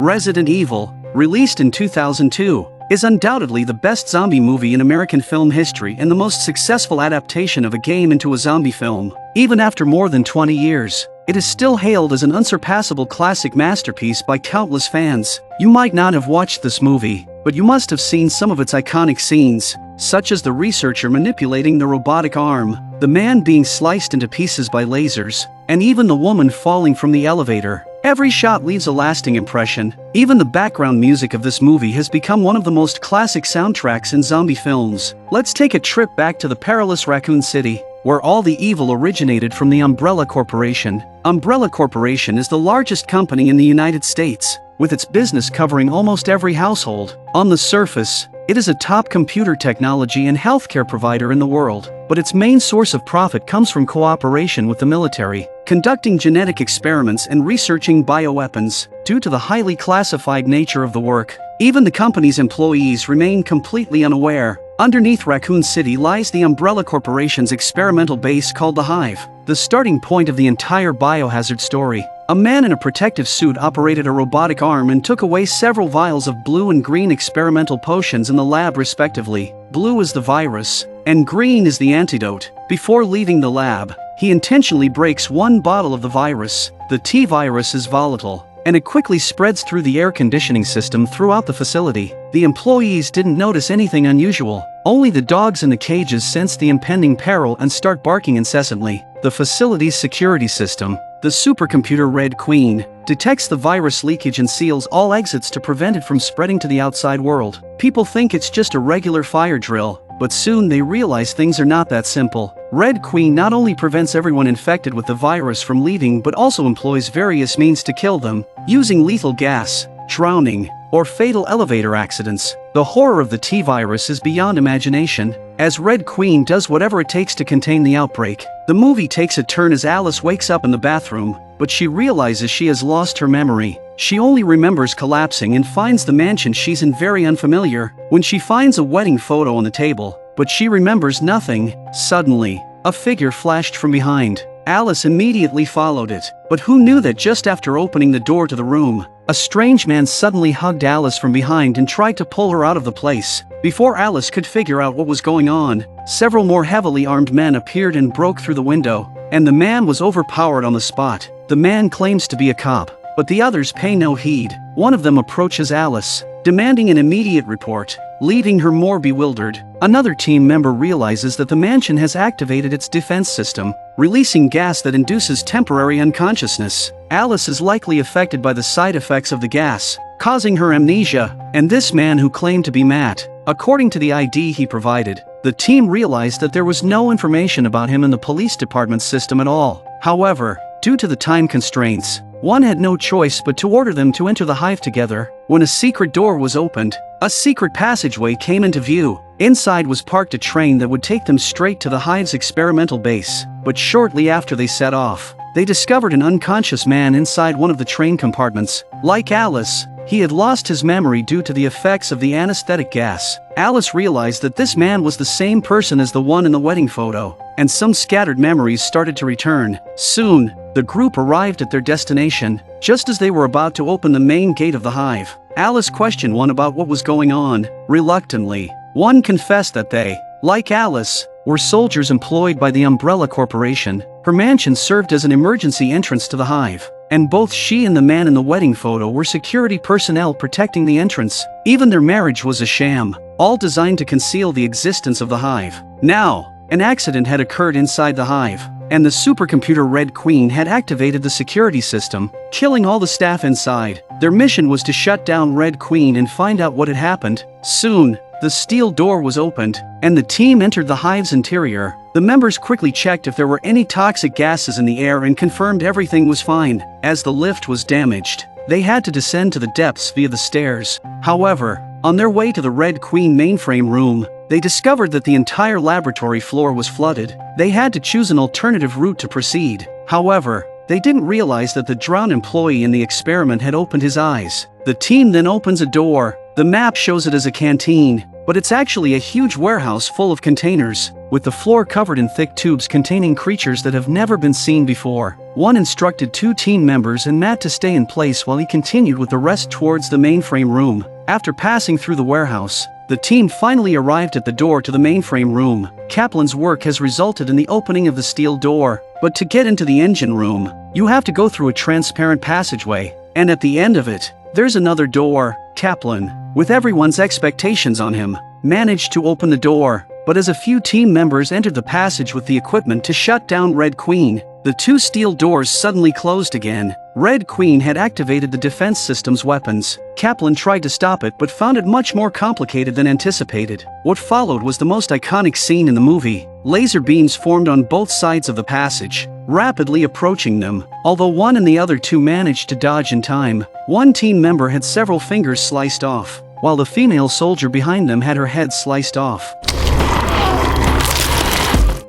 Resident Evil, released in 2002, is undoubtedly the best zombie movie in American film history and the most successful adaptation of a game into a zombie film. Even after more than 20 years, it is still hailed as an unsurpassable classic masterpiece by countless fans. You might not have watched this movie, but you must have seen some of its iconic scenes, such as the researcher manipulating the robotic arm, the man being sliced into pieces by lasers, and even the woman falling from the elevator. Every shot leaves a lasting impression. Even the background music of this movie has become one of the most classic soundtracks in zombie films. Let's take a trip back to the perilous Raccoon City, where all the evil originated from the Umbrella Corporation. Umbrella Corporation is the largest company in the United States, with its business covering almost every household. On the surface, it is a top computer technology and healthcare provider in the world, but its main source of profit comes from cooperation with the military, conducting genetic experiments and researching bioweapons. Due to the highly classified nature of the work, even the company's employees remain completely unaware. Underneath Raccoon City lies the Umbrella Corporation's experimental base called the Hive, the starting point of the entire biohazard story. A man in a protective suit operated a robotic arm and took away several vials of blue and green experimental potions in the lab respectively. Blue is the virus, and green is the antidote. Before leaving the lab, he intentionally breaks one bottle of the virus. The T-virus is volatile, and it quickly spreads through the air conditioning system throughout the facility. The employees didn't notice anything unusual. Only the dogs in the cages sense the impending peril and start barking incessantly. The facility's security system, the supercomputer Red Queen, detects the virus leakage and seals all exits to prevent it from spreading to the outside world. People think it's just a regular fire drill, but soon they realize things are not that simple. Red Queen not only prevents everyone infected with the virus from leaving but also employs various means to kill them, using lethal gas, drowning, or fatal elevator accidents. The horror of the T-virus is beyond imagination, as Red Queen does whatever it takes to contain the outbreak. The movie takes a turn as Alice wakes up in the bathroom, but she realizes she has lost her memory. She only remembers collapsing and finds the mansion she's in very unfamiliar. When she finds a wedding photo on the table, but she remembers nothing, suddenly, a figure flashed from behind. Alice immediately followed it, but who knew that just after opening the door to the room, a strange man suddenly hugged Alice from behind and tried to pull her out of the place. Before Alice could figure out what was going on, several more heavily armed men appeared and broke through the window, and the man was overpowered on the spot. The man claims to be a cop, but the others pay no heed. One of them approaches Alice, demanding an immediate report, leaving her more bewildered. Another team member realizes that the mansion has activated its defense system, releasing gas that induces temporary unconsciousness. Alice is likely affected by the side effects of the gas, causing her amnesia, and this man who claimed to be Matt, according to the ID he provided, the team realized that there was no information about him in the police department's system at all. However, due to the time constraints, one had no choice but to order them to enter the Hive together. When a secret door was opened, a secret passageway came into view. Inside was parked a train that would take them straight to the Hive's experimental base. But shortly after they set off, they discovered an unconscious man inside one of the train compartments. Like Alice, he had lost his memory due to the effects of the anesthetic gas. Alice realized that this man was the same person as the one in the wedding photo, and some scattered memories started to return. Soon, the group arrived at their destination, just as they were about to open the main gate of the Hive. Alice questioned one about what was going on. Reluctantly, one confessed that they, like Alice, were soldiers employed by the Umbrella Corporation. Her mansion served as an emergency entrance to the Hive, and both she and the man in the wedding photo were security personnel protecting the entrance. Even their marriage was a sham, all designed to conceal the existence of the Hive. Now, an accident had occurred inside the Hive, and the supercomputer Red Queen had activated the security system, killing all the staff inside. Their mission was to shut down Red Queen and find out what had happened. Soon, the steel door was opened, and the team entered the Hive's interior. The members quickly checked if there were any toxic gases in the air and confirmed everything was fine. As the lift was damaged, they had to descend to the depths via the stairs. However, on their way to the Red Queen mainframe room, they discovered that the entire laboratory floor was flooded. They had to choose an alternative route to proceed. However, they didn't realize that the drowned employee in the experiment had opened his eyes. The team then opens a door. The map shows it as a canteen, but it's actually a huge warehouse full of containers, with the floor covered in thick tubes containing creatures that have never been seen before. One instructed 2 team members and Matt to stay in place while he continued with the rest towards the mainframe room. After passing through the warehouse, the team finally arrived at the door to the mainframe room. Kaplan's work has resulted in the opening of the steel door, but to get into the engine room, you have to go through a transparent passageway, and at the end of it, there's another door. Kaplan, with everyone's expectations on him, managed to open the door, but as a few team members entered the passage with the equipment to shut down Red Queen, the 2 steel doors suddenly closed again. Red Queen had activated the defense system's weapons. Kaplan tried to stop it but found it much more complicated than anticipated. What followed was the most iconic scene in the movie. Laser beams formed on both sides of the passage, rapidly approaching them. Although one and the other 2 managed to dodge in time, one team member had several fingers sliced off, while the female soldier behind them had her head sliced off.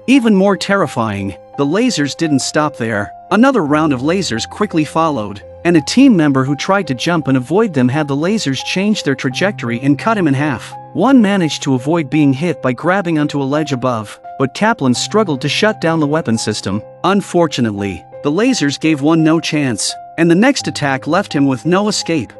Even more terrifying, the lasers didn't stop there. Another round of lasers quickly followed, and a team member who tried to jump and avoid them had the lasers change their trajectory and cut him in half. One managed to avoid being hit by grabbing onto a ledge above, but Kaplan struggled to shut down the weapon system. Unfortunately, the lasers gave one no chance, and the next attack left him with no escape.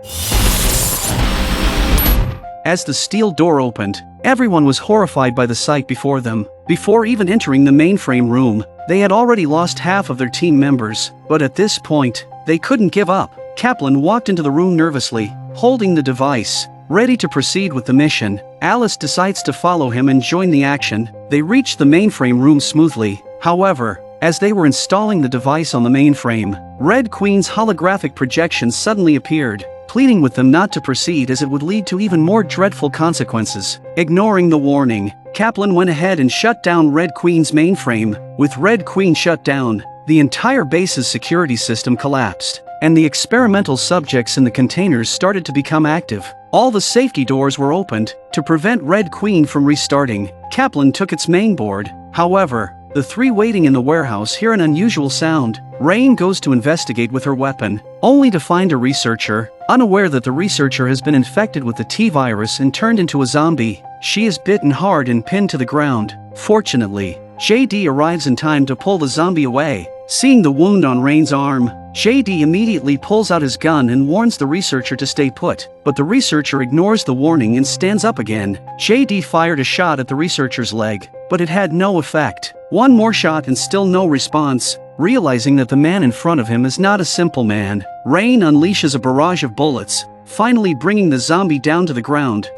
As the steel door opened, everyone was horrified by the sight before them. Before even entering the mainframe room, they had already lost half of their team members, but at this point, they couldn't give up. Kaplan walked into the room nervously, holding the device, ready to proceed with the mission. Alice decides to follow him and join the action. They reached the mainframe room smoothly. However, as they were installing the device on the mainframe, Red Queen's holographic projection suddenly appeared, pleading with them not to proceed as it would lead to even more dreadful consequences. Ignoring the warning, Kaplan went ahead and shut down Red Queen's mainframe. With Red Queen shut down, the entire base's security system collapsed, and the experimental subjects in the containers started to become active. All the safety doors were opened to prevent Red Queen from restarting. Kaplan took its mainboard. However, the 3 waiting in the warehouse hear an unusual sound. Rain goes to investigate with her weapon, only to find a researcher. Unaware that the researcher has been infected with the T-virus and turned into a zombie, she is bitten hard and pinned to the ground. Fortunately, JD arrives in time to pull the zombie away. Seeing the wound on Rain's arm, JD immediately pulls out his gun and warns the researcher to stay put, but the researcher ignores the warning and stands up again. JD fired a shot at the researcher's leg, but it had no effect. One more shot and still no response. Realizing that the man in front of him is not a simple man, Rain unleashes a barrage of bullets, finally bringing the zombie down to the ground.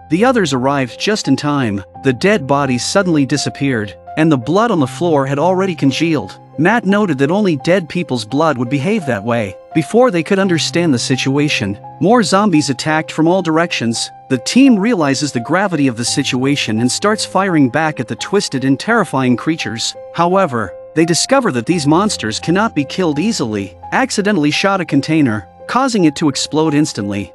The others arrived just in time. The dead bodies suddenly disappeared, and the blood on the floor had already congealed. Matt noted that only dead people's blood would behave that way. Before they could understand the situation, more zombies attacked from all directions. The team realizes the gravity of the situation and starts firing back at the twisted and terrifying creatures. However, they discover that these monsters cannot be killed easily. Accidentally shot a container, causing it to explode instantly.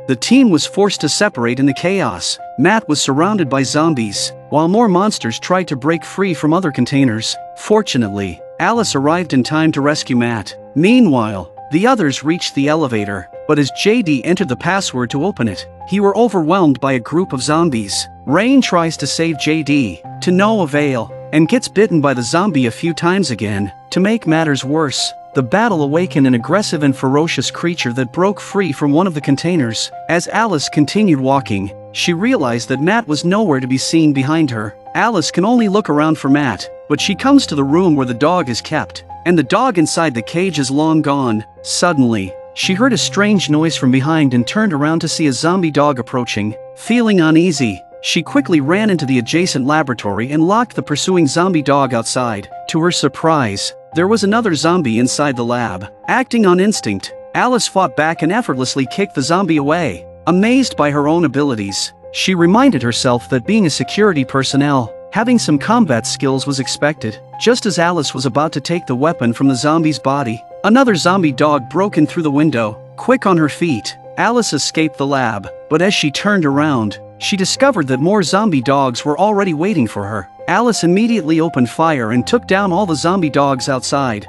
The team was forced to separate in the chaos. Matt was surrounded by zombies, while more monsters tried to break free from other containers. Fortunately, Alice arrived in time to rescue Matt. Meanwhile, the others reached the elevator, but as JD entered the password to open it, he were overwhelmed by a group of zombies. Rain tries to save JD, to no avail, and gets bitten by the zombie a few times again. To make matters worse, the battle awakened an aggressive and ferocious creature that broke free from one of the containers. As Alice continued walking, she realized that Matt was nowhere to be seen behind her. Alice can only look around for Matt, but she comes to the room where the dog is kept, and the dog inside the cage is long gone. Suddenly, she heard a strange noise from behind and turned around to see a zombie dog approaching. Feeling uneasy, she quickly ran into the adjacent laboratory and locked the pursuing zombie dog outside. To her surprise, there was another zombie inside the lab. Acting on instinct, Alice fought back and effortlessly kicked the zombie away. Amazed by her own abilities, she reminded herself that being a security personnel, having some combat skills was expected. Just as Alice was about to take the weapon from the zombie's body, another zombie dog broke in through the window. Quick on her feet, Alice escaped the lab, but as she turned around, she discovered that more zombie dogs were already waiting for her. Alice immediately opened fire and took down all the zombie dogs outside.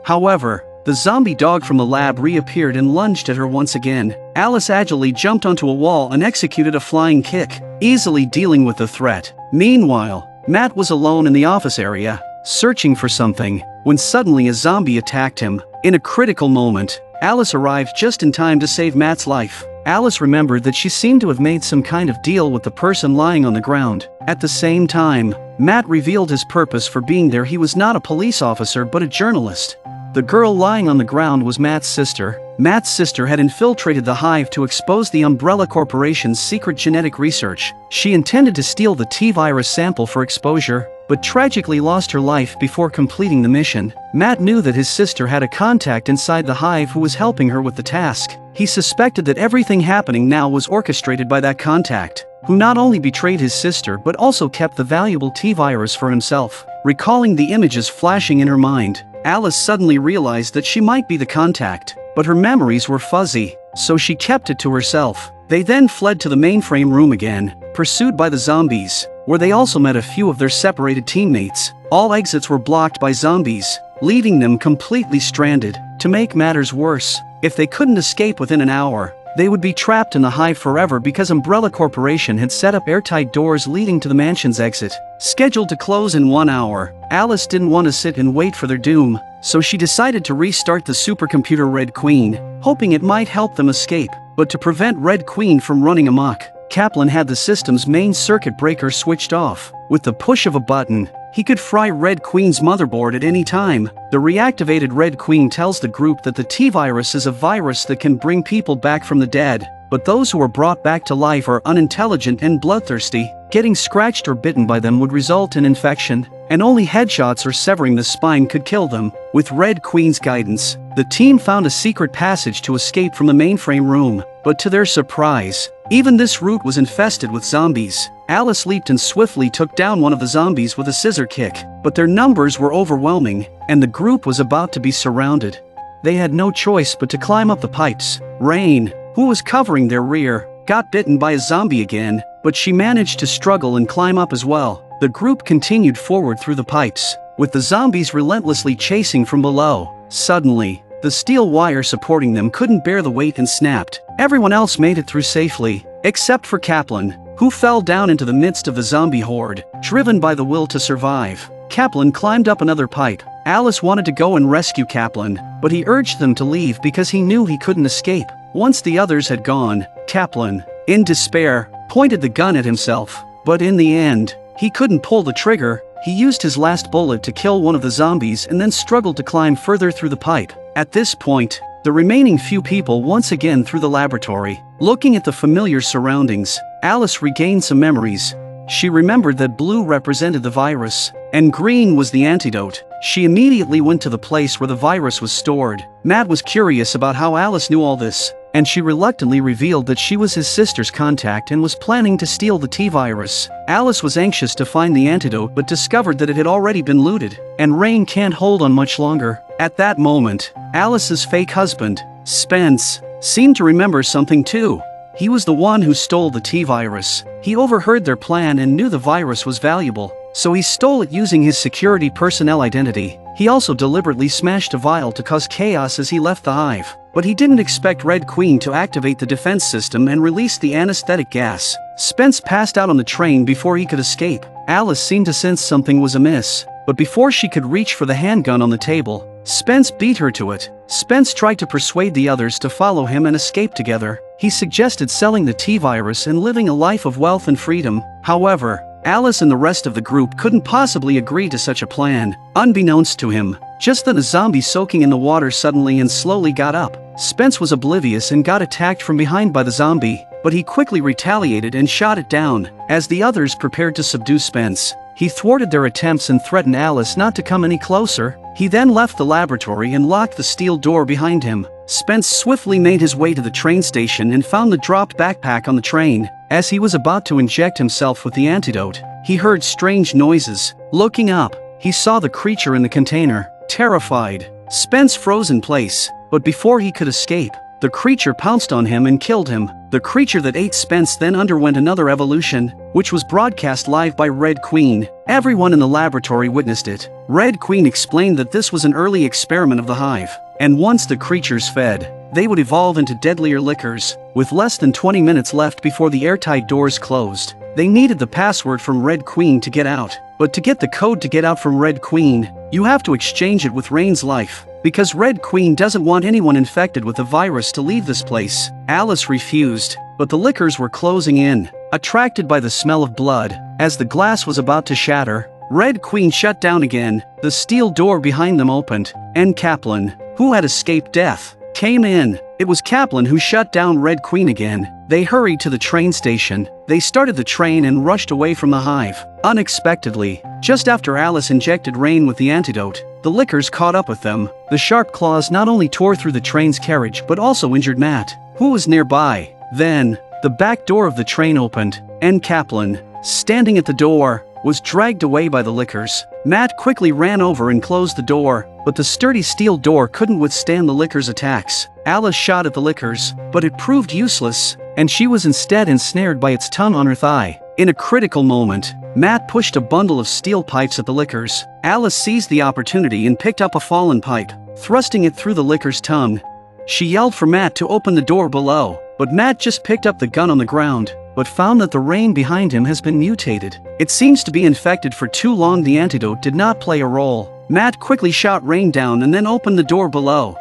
However, the zombie dog from the lab reappeared and lunged at her once again. Alice agilely jumped onto a wall and executed a flying kick, easily dealing with the threat. Meanwhile, Matt was alone in the office area, searching for something, when suddenly a zombie attacked him. In a critical moment, Alice arrived just in time to save Matt's life. Alice remembered that she seemed to have made some kind of deal with the person lying on the ground. At the same time, Matt revealed his purpose for being there. He was not a police officer but a journalist. The girl lying on the ground was Matt's sister. Matt's sister had infiltrated the Hive to expose the Umbrella Corporation's secret genetic research. She intended to steal the T-virus sample for exposure, but tragically lost her life before completing the mission. Matt knew that his sister had a contact inside the Hive who was helping her with the task. He suspected that everything happening now was orchestrated by that contact, who not only betrayed his sister but also kept the valuable T-virus for himself. Recalling the images flashing in her mind, Alice suddenly realized that she might be the contact, but her memories were fuzzy, so she kept it to herself. They then fled to the mainframe room again, pursued by the zombies, where they also met a few of their separated teammates. All exits were blocked by zombies, leaving them completely stranded. To make matters worse, if they couldn't escape within an hour, they would be trapped in the Hive forever because Umbrella Corporation had set up airtight doors leading to the mansion's exit, scheduled to close in 1 hour. Alice didn't want to sit and wait for their doom, so she decided to restart the supercomputer Red Queen, hoping it might help them escape. But to prevent Red Queen from running amok, Kaplan had the system's main circuit breaker switched off. With the push of a button, he could fry Red Queen's motherboard at any time. The reactivated Red Queen tells the group that the T-virus is a virus that can bring people back from the dead, but those who are brought back to life are unintelligent and bloodthirsty. Getting scratched or bitten by them would result in infection, and only headshots or severing the spine could kill them. With Red Queen's guidance, the team found a secret passage to escape from the mainframe room, but to their surprise, even this route was infested with zombies. Alice leaped and swiftly took down one of the zombies with a scissor kick, but their numbers were overwhelming, and the group was about to be surrounded. They had no choice but to climb up the pipes. Rain, who was covering their rear, got bitten by a zombie again, but she managed to struggle and climb up as well. The group continued forward through the pipes, with the zombies relentlessly chasing from below. Suddenly, the steel wire supporting them couldn't bear the weight and snapped. Everyone else made it through safely, except for Kaplan, who fell down into the midst of the zombie horde, driven by the will to survive. Kaplan climbed up another pipe. Alice wanted to go and rescue Kaplan, but he urged them to leave because he knew he couldn't escape. Once the others had gone, Kaplan, in despair, pointed the gun at himself, but in the end, he couldn't pull the trigger. He used his last bullet to kill one of the zombies and then struggled to climb further through the pipe. At this point, the remaining few people once again through the laboratory. Looking at the familiar surroundings, Alice regained some memories. She remembered that blue represented the virus, and green was the antidote. She immediately went to the place where the virus was stored. Matt was curious about how Alice knew all this, and she reluctantly revealed that she was his sister's contact and was planning to steal the T-virus. Alice was anxious to find the antidote but discovered that it had already been looted, and Rain can't hold on much longer. At that moment, Alice's fake husband, Spence, seemed to remember something too. He was the one who stole the T-virus. He overheard their plan and knew the virus was valuable, so he stole it using his security personnel identity. He also deliberately smashed a vial to cause chaos as he left the Hive. But he didn't expect Red Queen to activate the defense system and release the anesthetic gas. Spence passed out on the train before he could escape. Alice seemed to sense something was amiss, but before she could reach for the handgun on the table, Spence beat her to it. Spence tried to persuade the others to follow him and escape together. He suggested selling the T-virus and living a life of wealth and freedom. However, Alice and the rest of the group couldn't possibly agree to such a plan. Unbeknownst to him, just then a zombie soaking in the water suddenly and slowly got up. Spence was oblivious and got attacked from behind by the zombie, but he quickly retaliated and shot it down. As the others prepared to subdue Spence, he thwarted their attempts and threatened Alice not to come any closer. He then left the laboratory and locked the steel door behind him. Spence swiftly made his way to the train station and found the dropped backpack on the train. As he was about to inject himself with the antidote, he heard strange noises. Looking up, he saw the creature in the container. Terrified, Spence froze in place, but before he could escape, the creature pounced on him and killed him. The creature that ate Spence then underwent another evolution, which was broadcast live by Red Queen. Everyone in the laboratory witnessed it. Red Queen explained that this was an early experiment of the Hive, and once the creatures fed, they would evolve into deadlier liquors. With less than 20 minutes left before the airtight doors closed, They needed the password from Red Queen to get out. But to get the code to get out from Red Queen, you have to exchange it with Rain's life. Because Red Queen doesn't want anyone infected with the virus to leave this place. Alice refused, but the lickers were closing in. Attracted by the smell of blood, as the glass was about to shatter, Red Queen shut down again, the steel door behind them opened, and Kaplan, who had escaped death, came in. It was Kaplan who shut down Red Queen again. They hurried to the train station. They started the train and rushed away from the Hive. Unexpectedly, just after Alice injected Rain with the antidote, the lickers caught up with them. The sharp claws not only tore through the train's carriage but also injured Matt, who was nearby. Then, the back door of the train opened, and Kaplan, standing at the door, was dragged away by the lickers. Matt quickly ran over and closed the door, but the sturdy steel door couldn't withstand the lickers' attacks. Alice shot at the lickers, but it proved useless, and she was instead ensnared by its tongue on her thigh. In a critical moment, Matt pushed a bundle of steel pipes at the lickers. Alice seized the opportunity and picked up a fallen pipe, thrusting it through the licker's tongue. She yelled for Matt to open the door below, but Matt just picked up the gun on the ground, but found that the Rain behind him has been mutated. It seems to be infected for too long. The antidote did not play a role. Matt quickly shot Rain down and then opened the door below.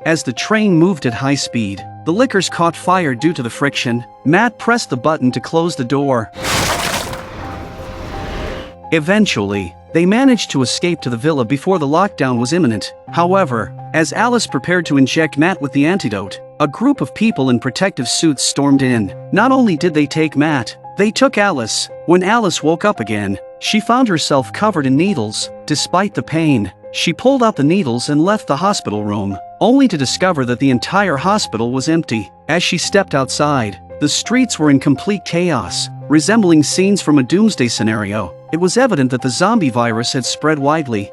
As the train moved at high speed, the lickers caught fire due to the friction. Matt pressed the button to close the door. Eventually, they managed to escape to the villa before the lockdown was imminent. However, as Alice prepared to inject Matt with the antidote, a group of people in protective suits stormed in. Not only did they take Matt, they took Alice. When Alice woke up again, she found herself covered in needles. Despite the pain, she pulled out the needles and left the hospital room, only to discover that the entire hospital was empty. As she stepped outside, the streets were in complete chaos, resembling scenes from a doomsday scenario. It was evident that the zombie virus had spread widely.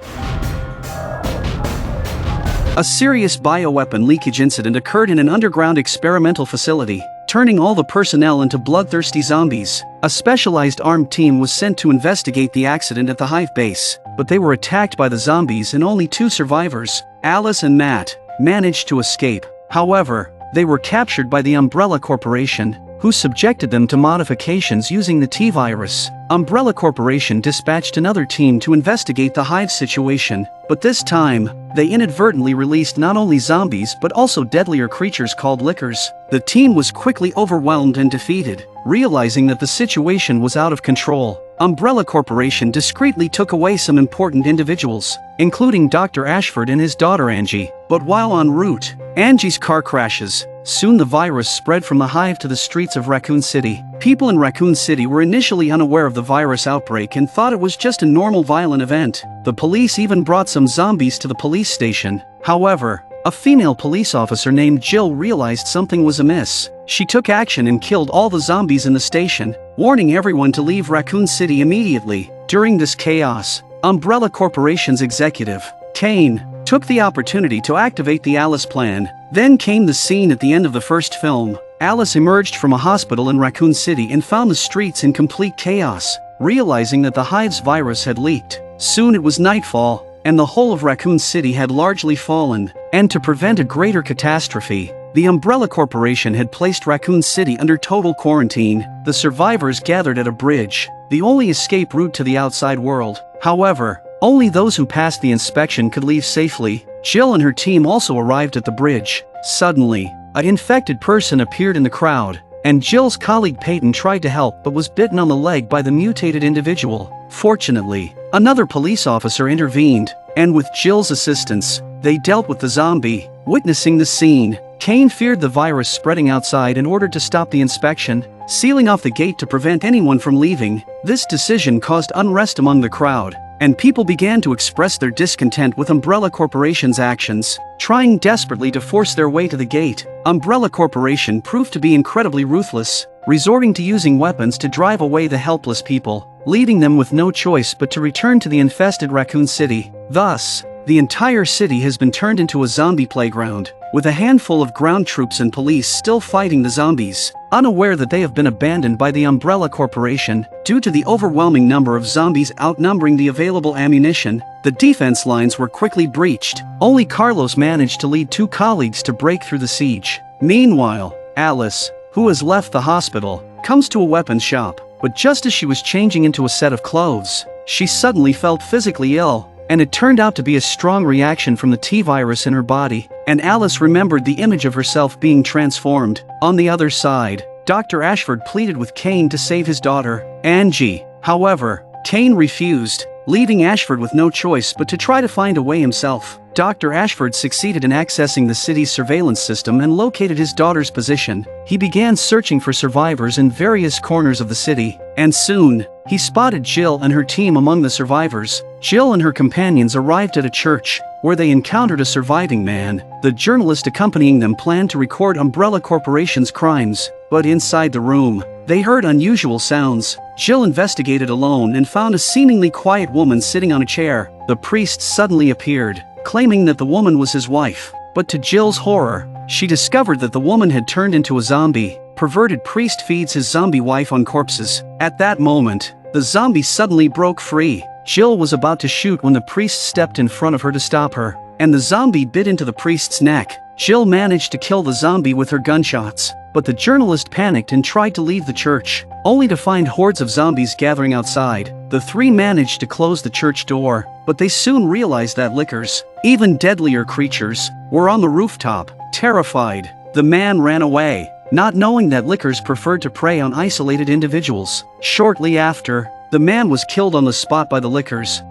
A serious bioweapon leakage incident occurred in an underground experimental facility, turning all the personnel into bloodthirsty zombies. A specialized armed team was sent to investigate the accident at the Hive base, but they were attacked by the zombies and only 2 survivors, Alice and Matt, managed to escape. However, they were captured by the Umbrella Corporation, who subjected them to modifications using the T-virus. Umbrella Corporation dispatched another team to investigate the Hive situation, but this time, they inadvertently released not only zombies but also deadlier creatures called lickers. The team was quickly overwhelmed and defeated. Realizing that the situation was out of control, Umbrella Corporation discreetly took away some important individuals, including Dr. Ashford and his daughter Angie. But while en route, Angie's car crashes. Soon the virus spread from the Hive to the streets of Raccoon City. People in Raccoon City were initially unaware of the virus outbreak and thought it was just a normal violent event. The police even brought some zombies to the police station. However, a female police officer named Jill realized something was amiss. She took action and killed all the zombies in the station, warning everyone to leave Raccoon City immediately. During this chaos, Umbrella Corporation's executive, Kane, took the opportunity to activate the Alice plan. Then came the scene at the end of the first film. Alice emerged from a hospital in Raccoon City and found the streets in complete chaos, realizing that the Hive's virus had leaked. Soon it was nightfall, and the whole of Raccoon City had largely fallen. And to prevent a greater catastrophe, the Umbrella Corporation had placed Raccoon City under total quarantine. The survivors gathered at a bridge, the only escape route to the outside world. However, only those who passed the inspection could leave safely. Jill and her team also arrived at the bridge. Suddenly, an infected person appeared in the crowd, and Jill's colleague Peyton tried to help but was bitten on the leg by the mutated individual. Fortunately, another police officer intervened, and with Jill's assistance, they dealt with the zombie. Witnessing the scene, Kane feared the virus spreading outside and ordered to stop the inspection, sealing off the gate to prevent anyone from leaving. This decision caused unrest among the crowd, and people began to express their discontent with Umbrella Corporation's actions, trying desperately to force their way to the gate. Umbrella Corporation proved to be incredibly ruthless, resorting to using weapons to drive away the helpless people, leaving them with no choice but to return to the infested Raccoon City. Thus, the entire city has been turned into a zombie playground, with a handful of ground troops and police still fighting the zombies, unaware that they have been abandoned by the Umbrella Corporation. Due to the overwhelming number of zombies outnumbering the available ammunition, the defense lines were quickly breached. Only Carlos managed to lead 2 colleagues to break through the siege. Meanwhile, Alice, who has left the hospital, comes to a weapons shop, but just as she was changing into a set of clothes, she suddenly felt physically ill, and it turned out to be a strong reaction from the T-virus in her body, and Alice remembered the image of herself being transformed. On the other side, Dr. Ashford pleaded with Kane to save his daughter, Angie. However, Kane refused, leaving Ashford with no choice but to try to find a way himself. Dr. Ashford succeeded in accessing the city's surveillance system and located his daughter's position. He began searching for survivors in various corners of the city, and soon, he spotted Jill and her team among the survivors. Jill and her companions arrived at a church, where they encountered a surviving man. The journalist accompanying them planned to record Umbrella Corporation's crimes, but inside the room, they heard unusual sounds. Jill investigated alone and found a seemingly quiet woman sitting on a chair. The priest suddenly appeared, claiming that the woman was his wife, but to Jill's horror, she discovered that the woman had turned into a zombie. Perverted priest feeds his zombie wife on corpses. At that moment, the zombie suddenly broke free. Jill was about to shoot when the priest stepped in front of her to stop her, and the zombie bit into the priest's neck. Jill managed to kill the zombie with her gunshots, but the journalist panicked and tried to leave the church, only to find hordes of zombies gathering outside. The three managed to close the church door, but they soon realized that lickers, even deadlier creatures, were on the rooftop. Terrified, the man ran away, not knowing that lickers preferred to prey on isolated individuals. Shortly after, the man was killed on the spot by the lickers.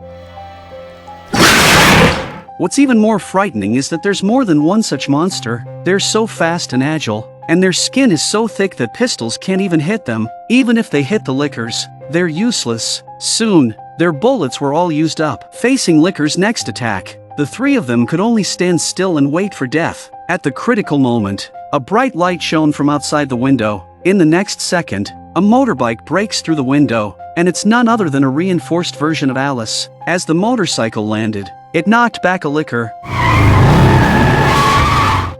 What's even more frightening is that there's more than one such monster. They're so fast and agile, and their skin is so thick that pistols can't even hit them. Even if they hit the lickers, they're useless. Soon, their bullets were all used up. Facing lickers' next attack, the three of them could only stand still and wait for death. At the critical moment, a bright light shone from outside the window. In the next second, a motorbike breaks through the window, and it's none other than a reinforced version of Alice. As the motorcycle landed, it knocked back a licker.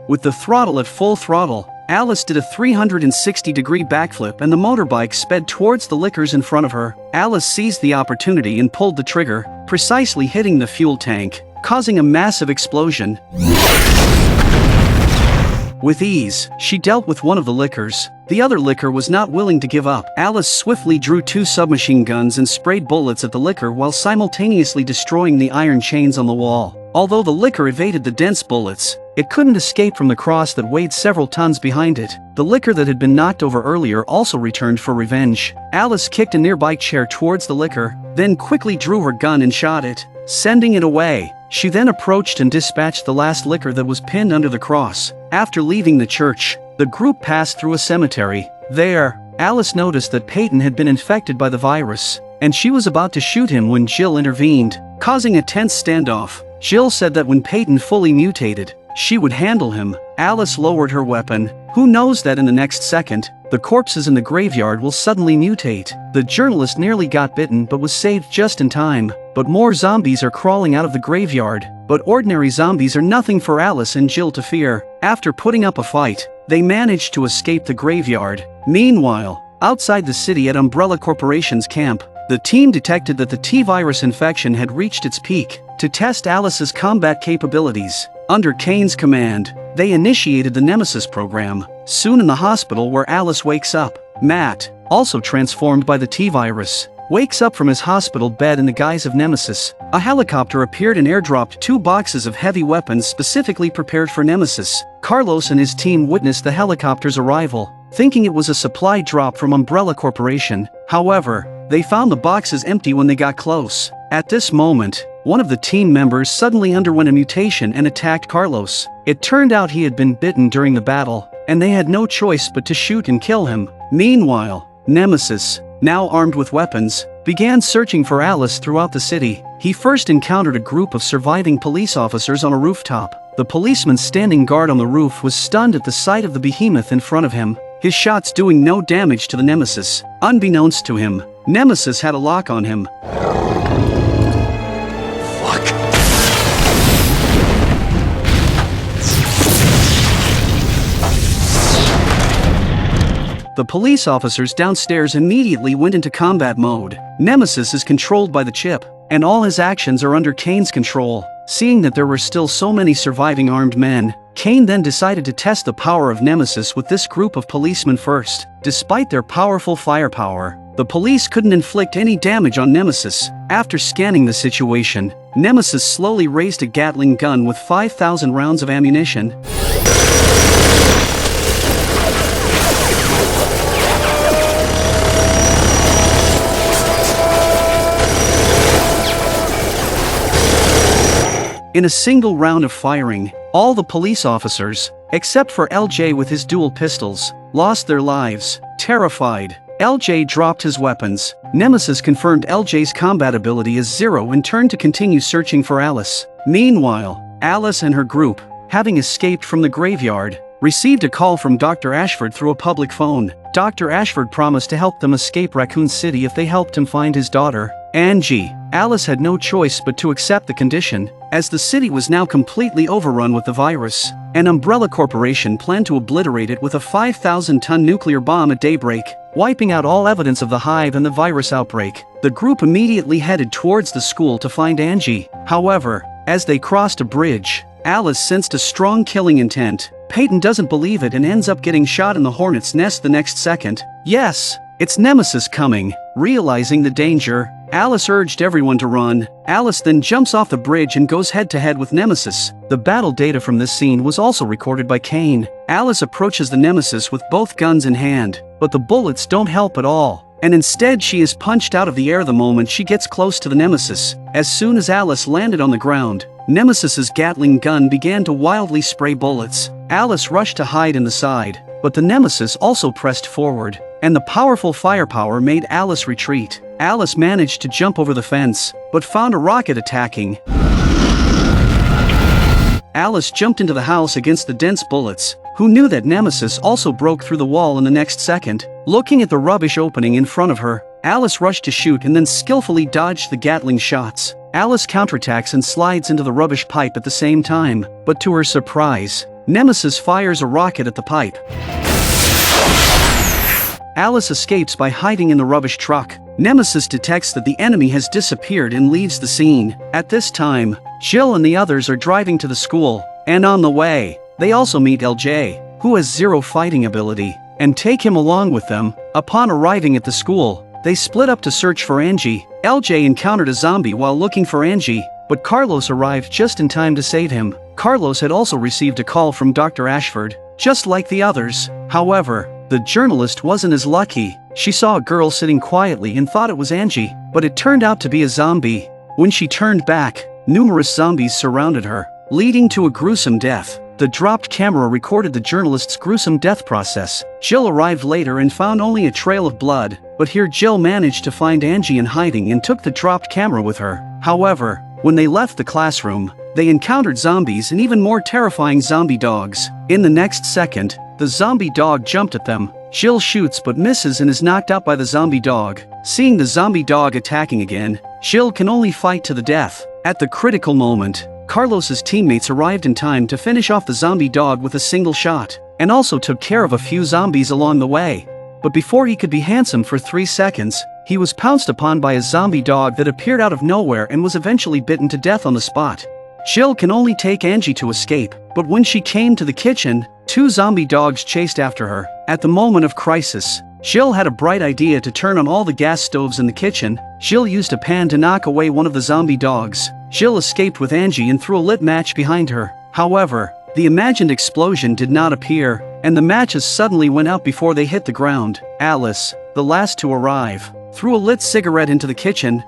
With the throttle at full throttle, Alice did a 360-degree backflip and the motorbike sped towards the lickers in front of her. Alice seized the opportunity and pulled the trigger, precisely hitting the fuel tank, causing a massive explosion. With ease, she dealt with one of the lickers. The other licker was not willing to give up. Alice swiftly drew two submachine guns and sprayed bullets at the licker while simultaneously destroying the iron chains on the wall. Although the licker evaded the dense bullets, it couldn't escape from the cross that weighed several tons behind it. The licker that had been knocked over earlier also returned for revenge. Alice kicked a nearby chair towards the licker, then quickly drew her gun and shot it, sending it away. She then approached and dispatched the last licker that was pinned under the cross. After leaving the church, the group passed through a cemetery. There, Alice noticed that Peyton had been infected by the virus, and she was about to shoot him when Jill intervened, causing a tense standoff. Jill said that when Peyton fully mutated, she would handle him. Alice lowered her weapon. Who knows that in the next second, the corpses in the graveyard will suddenly mutate. The journalist nearly got bitten but was saved just in time. But more zombies are crawling out of the graveyard. But ordinary zombies are nothing for Alice and Jill to fear. After putting up a fight, they managed to escape the graveyard. Meanwhile, outside the city at Umbrella Corporation's camp, the team detected that the T-virus infection had reached its peak. To test Alice's combat capabilities, under Kane's command, they initiated the Nemesis program. Soon in the hospital where Alice wakes up, Matt, also transformed by the T-virus, wakes up from his hospital bed in the guise of Nemesis. A helicopter appeared and airdropped 2 boxes of heavy weapons specifically prepared for Nemesis. Carlos and his team witnessed the helicopter's arrival, thinking it was a supply drop from Umbrella Corporation. However, they found the boxes empty when they got close. At this moment, one of the team members suddenly underwent a mutation and attacked Carlos. It turned out he had been bitten during the battle, and they had no choice but to shoot and kill him. Meanwhile, Nemesis, now armed with weapons, began searching for Alice throughout the city. He first encountered a group of surviving police officers on a rooftop. The policeman standing guard on the roof was stunned at the sight of the behemoth in front of him, his shots doing no damage to the Nemesis. Unbeknownst to him, Nemesis had a lock on him. The police officers downstairs immediately went into combat mode. Nemesis is controlled by the chip, and all his actions are under Kane's control. Seeing that there were still so many surviving armed men, Kane then decided to test the power of Nemesis with this group of policemen first. Despite their powerful firepower, the police couldn't inflict any damage on Nemesis. After scanning the situation, Nemesis slowly raised a Gatling gun with 5,000 rounds of ammunition. In a single round of firing, all the police officers, except for LJ with his dual pistols, lost their lives. Terrified, LJ dropped his weapons. Nemesis confirmed LJ's combat ability as 0 and turned to continue searching for Alice. Meanwhile, Alice and her group, having escaped from the graveyard, received a call from Dr. Ashford through a public phone. Dr. Ashford promised to help them escape Raccoon City if they helped him find his daughter, Angie. Alice had no choice but to accept the condition, as the city was now completely overrun with the virus. An Umbrella Corporation planned to obliterate it with a 5,000-ton nuclear bomb at daybreak, wiping out all evidence of the Hive and the virus outbreak. The group immediately headed towards the school to find Angie. However, as they crossed a bridge, Alice sensed a strong killing intent. Peyton doesn't believe it and ends up getting shot in the hornet's nest the next second. Yes, it's Nemesis coming. Realizing the danger, Alice urged everyone to run. Alice then jumps off the bridge and goes head-to-head with Nemesis. The battle data from this scene was also recorded by Kane. Alice approaches the Nemesis with both guns in hand, but the bullets don't help at all, and instead she is punched out of the air the moment she gets close to the Nemesis. As soon as Alice landed on the ground, Nemesis's Gatling gun began to wildly spray bullets. Alice rushed to hide in the side, but the Nemesis also pressed forward, and the powerful firepower made Alice retreat. Alice managed to jump over the fence, but found a rocket attacking. Alice jumped into the house against the dense bullets. Who knew that Nemesis also broke through the wall in the next second? Looking at the rubbish opening in front of her, Alice rushed to shoot and then skillfully dodged the Gatling shots. Alice counterattacks and slides into the rubbish pipe at the same time, but to her surprise, Nemesis fires a rocket at the pipe. Alice escapes by hiding in the rubbish truck. Nemesis detects that the enemy has disappeared and leaves the scene. At this time, Jill and the others are driving to the school, and on the way, they also meet LJ, who has 0 fighting ability, and take him along with them. Upon arriving at the school, they split up to search for Angie. LJ encountered a zombie while looking for Angie, but Carlos arrived just in time to save him. Carlos had also received a call from Dr. Ashford, just like the others. However, the journalist wasn't as lucky. She saw a girl sitting quietly and thought it was Angie, but it turned out to be a zombie. When she turned back, numerous zombies surrounded her, leading to a gruesome death. The dropped camera recorded the journalist's gruesome death process. Jill arrived later and found only a trail of blood, but here Jill managed to find Angie in hiding and took the dropped camera with her. However, when they left the classroom, they encountered zombies and even more terrifying zombie dogs. In the next second, the zombie dog jumped at them. Jill shoots but misses and is knocked out by the zombie dog. Seeing the zombie dog attacking again, Jill can only fight to the death. At the critical moment, Carlos's teammates arrived in time to finish off the zombie dog with a single shot, and also took care of a few zombies along the way. But before he could be handsome for 3 seconds, he was pounced upon by a zombie dog that appeared out of nowhere and was eventually bitten to death on the spot. Jill can only take Angie to escape, but when she came to the kitchen, 2 zombie dogs chased after her. At the moment of crisis, Jill had a bright idea to turn on all the gas stoves in the kitchen. Jill used a pan to knock away one of the zombie dogs. Jill escaped with Angie and threw a lit match behind her. However, the imagined explosion did not appear, and the matches suddenly went out before they hit the ground. Alice, the last to arrive, threw a lit cigarette into the kitchen.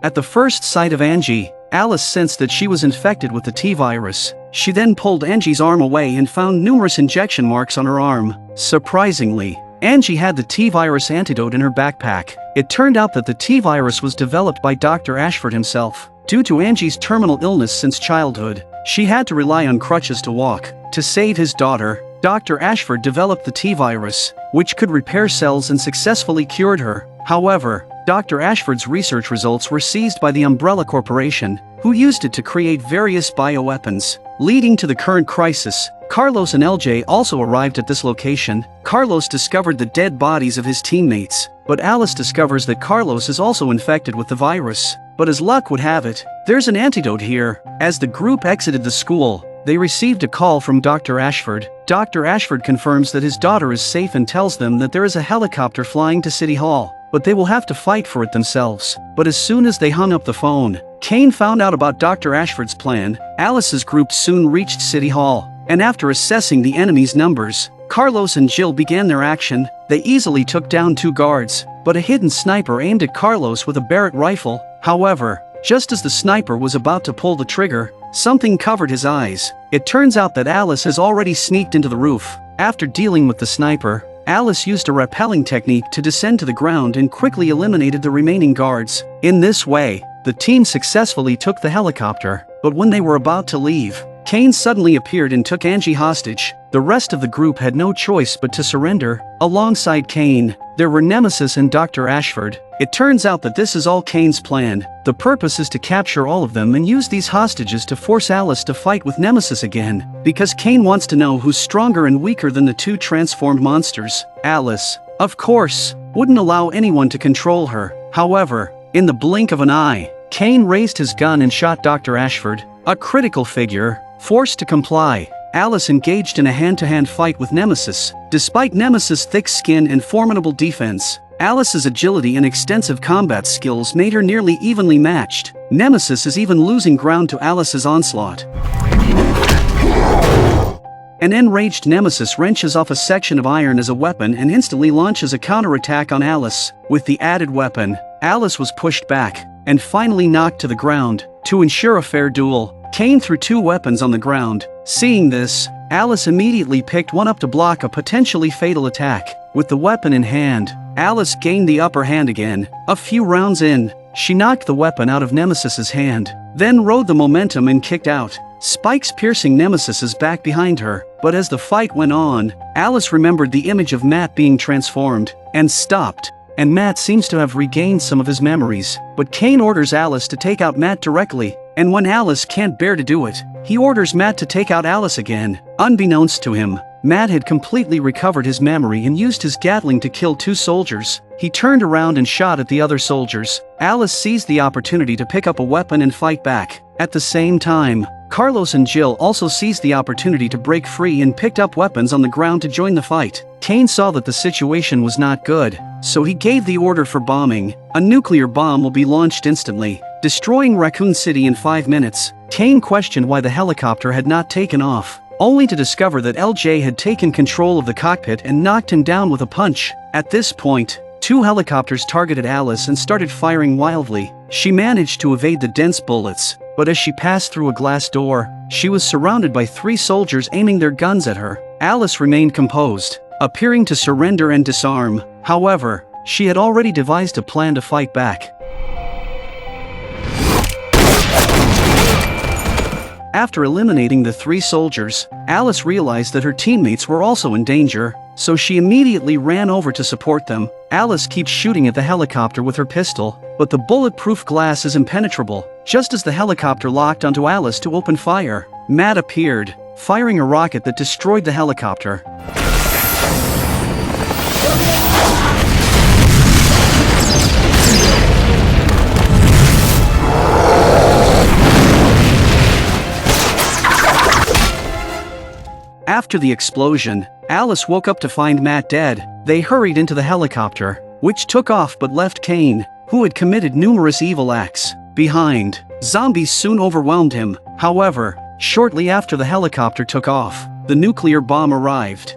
At the first sight of Angie, Alice sensed that she was infected with the T-virus. She then pulled Angie's arm away and found numerous injection marks on her arm. Surprisingly, Angie had the T-virus antidote in her backpack. It turned out that the T-virus was developed by Dr. Ashford himself. Due to Angie's terminal illness since childhood, she had to rely on crutches to walk. To save his daughter, Dr. Ashford developed the T-virus, which could repair cells and successfully cured her. However, Dr. Ashford's research results were seized by the Umbrella Corporation, who used it to create various bioweapons. Leading to the current crisis, Carlos and LJ also arrived at this location. Carlos discovered the dead bodies of his teammates, but Alice discovers that Carlos is also infected with the virus. But as luck would have it, there's an antidote here. As the group exited the school, they received a call from Dr. Ashford. Dr. Ashford confirms that his daughter is safe and tells them that there is a helicopter flying to City Hall, but they will have to fight for it themselves. But as soon as they hung up the phone, Kane found out about Dr. Ashford's plan. Alice's group soon reached City Hall, and after assessing the enemy's numbers, Carlos and Jill began their action. They easily took down 2 guards, but a hidden sniper aimed at Carlos with a Barrett rifle. However, just as the sniper was about to pull the trigger, something covered his eyes. It turns out that Alice has already sneaked into the roof. After dealing with the sniper, Alice used a rappelling technique to descend to the ground and quickly eliminated the remaining guards. In this way, the team successfully took the helicopter, but when they were about to leave, Kane suddenly appeared and took Angie hostage. The rest of the group had no choice but to surrender. Alongside Kane, there were Nemesis and Dr. Ashford. It turns out that this is all Kane's plan. The purpose is to capture all of them and use these hostages to force Alice to fight with Nemesis again, because Kane wants to know who's stronger and weaker than the 2 transformed monsters. Alice, of course, wouldn't allow anyone to control her. However, in the blink of an eye, Kane raised his gun and shot Dr. Ashford, a critical figure. Forced to comply, Alice engaged in a hand-to-hand fight with Nemesis. Despite Nemesis' thick skin and formidable defense, Alice's agility and extensive combat skills made her nearly evenly matched. Nemesis is even losing ground to Alice's onslaught. An enraged Nemesis wrenches off a section of iron as a weapon and instantly launches a counterattack on Alice. With the added weapon, Alice was pushed back and finally knocked to the ground. To ensure a fair duel, Kane threw 2 weapons on the ground. Seeing this, Alice immediately picked one up to block a potentially fatal attack. With the weapon in hand, Alice gained the upper hand again. A few rounds in, she knocked the weapon out of Nemesis's hand, then rode the momentum and kicked out, spikes piercing Nemesis's back behind her. But as the fight went on, Alice remembered the image of Matt being transformed, and stopped. And Matt seems to have regained some of his memories. But Kane orders Alice to take out Matt directly, and when Alice can't bear to do it, he orders Matt to take out Alice again. Unbeknownst to him, Matt had completely recovered his memory and used his Gatling to kill 2 soldiers. He turned around and shot at the other soldiers. Alice seized the opportunity to pick up a weapon and fight back. At the same time, Carlos and Jill also seized the opportunity to break free and picked up weapons on the ground to join the fight. Kane saw that the situation was not good, so he gave the order for bombing. A nuclear bomb will be launched instantly, destroying Raccoon City in 5 minutes. Kane questioned why the helicopter had not taken off, only to discover that LJ had taken control of the cockpit and knocked him down with a punch. At this point, 2 helicopters targeted Alice and started firing wildly. She managed to evade the dense bullets, but as she passed through a glass door, she was surrounded by 3 soldiers aiming their guns at her. Alice remained composed, appearing to surrender and disarm. However, she had already devised a plan to fight back. After eliminating the 3 soldiers, Alice realized that her teammates were also in danger, so she immediately ran over to support them. Alice keeps shooting at the helicopter with her pistol, but the bulletproof glass is impenetrable. Just as the helicopter locked onto Alice to open fire, Matt appeared, firing a rocket that destroyed the helicopter. After the explosion, Alice woke up to find Matt dead. They hurried into the helicopter, which took off but left Kane, who had committed numerous evil acts, behind. Zombies soon overwhelmed him. However, shortly after the helicopter took off, the nuclear bomb arrived.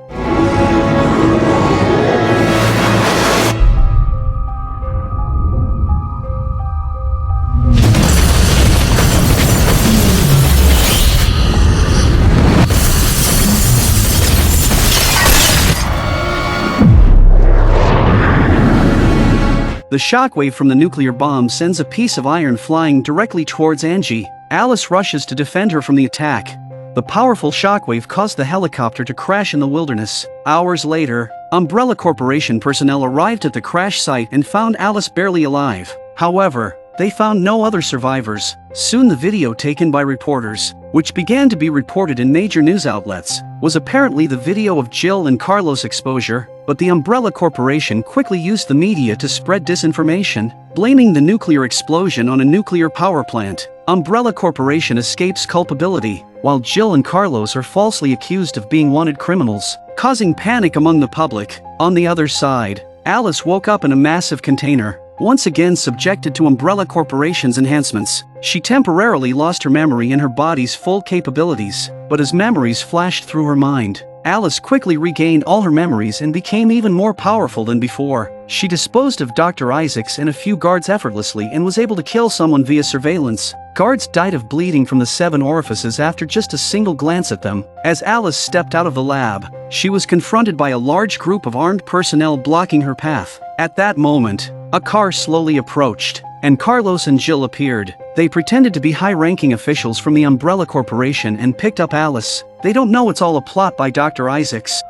The shockwave from the nuclear bomb sends a piece of iron flying directly towards Angie. Alice rushes to defend her from the attack. The powerful shockwave caused the helicopter to crash in the wilderness. Hours later, Umbrella Corporation personnel arrived at the crash site and found Alice barely alive. However, they found no other survivors. Soon the video taken by reporters, which began to be reported in major news outlets, was apparently the video of Jill and Carlos' exposure, but the Umbrella Corporation quickly used the media to spread disinformation, blaming the nuclear explosion on a nuclear power plant. Umbrella Corporation escapes culpability, while Jill and Carlos are falsely accused of being wanted criminals, causing panic among the public. On the other side, Alice woke up in a massive container, once again subjected to Umbrella Corporation's enhancements. She temporarily lost her memory and her body's full capabilities, but as memories flashed through her mind, Alice quickly regained all her memories and became even more powerful than before. She disposed of Dr. Isaacs and a few guards effortlessly and was able to kill someone via surveillance. Guards died of bleeding from the 7 orifices after just a single glance at them. As Alice stepped out of the lab, she was confronted by a large group of armed personnel blocking her path. At that moment, a car slowly approached, and Carlos and Jill appeared. They pretended to be high-ranking officials from the Umbrella Corporation and picked up Alice. They don't know it's all a plot by Dr. Isaacs.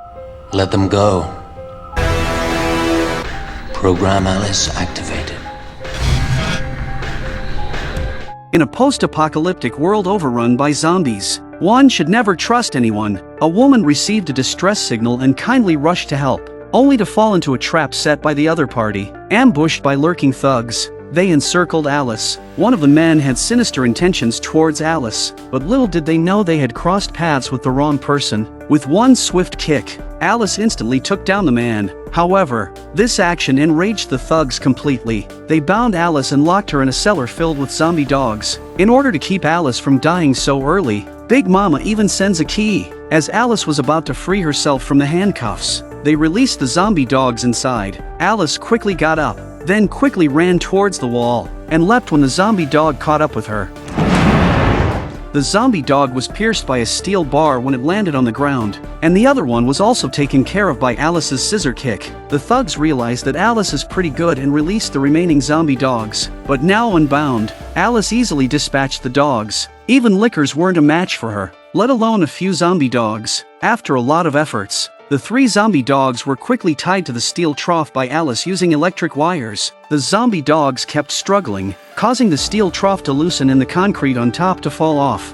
Let them go. Program Alice activated. In a post-apocalyptic world overrun by zombies, one should never trust anyone. A woman received a distress signal and kindly rushed to help, only to fall into a trap set by the other party. Ambushed by lurking thugs, they encircled Alice. One of the men had sinister intentions towards Alice, but little did they know they had crossed paths with the wrong person. With one swift kick, Alice instantly took down the man. However, this action enraged the thugs completely. They bound Alice and locked her in a cellar filled with zombie dogs. In order to keep Alice from dying so early, Big Mama even sends a key. As Alice was about to free herself from the handcuffs, they released the zombie dogs inside. Alice quickly got up, then quickly ran towards the wall, and leapt when the zombie dog caught up with her. The zombie dog was pierced by a steel bar when it landed on the ground, and the other one was also taken care of by Alice's scissor kick. The thugs realized that Alice is pretty good and released the remaining zombie dogs, but now unbound, Alice easily dispatched the dogs. Even lickers weren't a match for her, let alone a few zombie dogs. After a lot of efforts, the 3 zombie dogs were quickly tied to the steel trough by Alice using electric wires. The zombie dogs kept struggling, causing the steel trough to loosen and the concrete on top to fall off.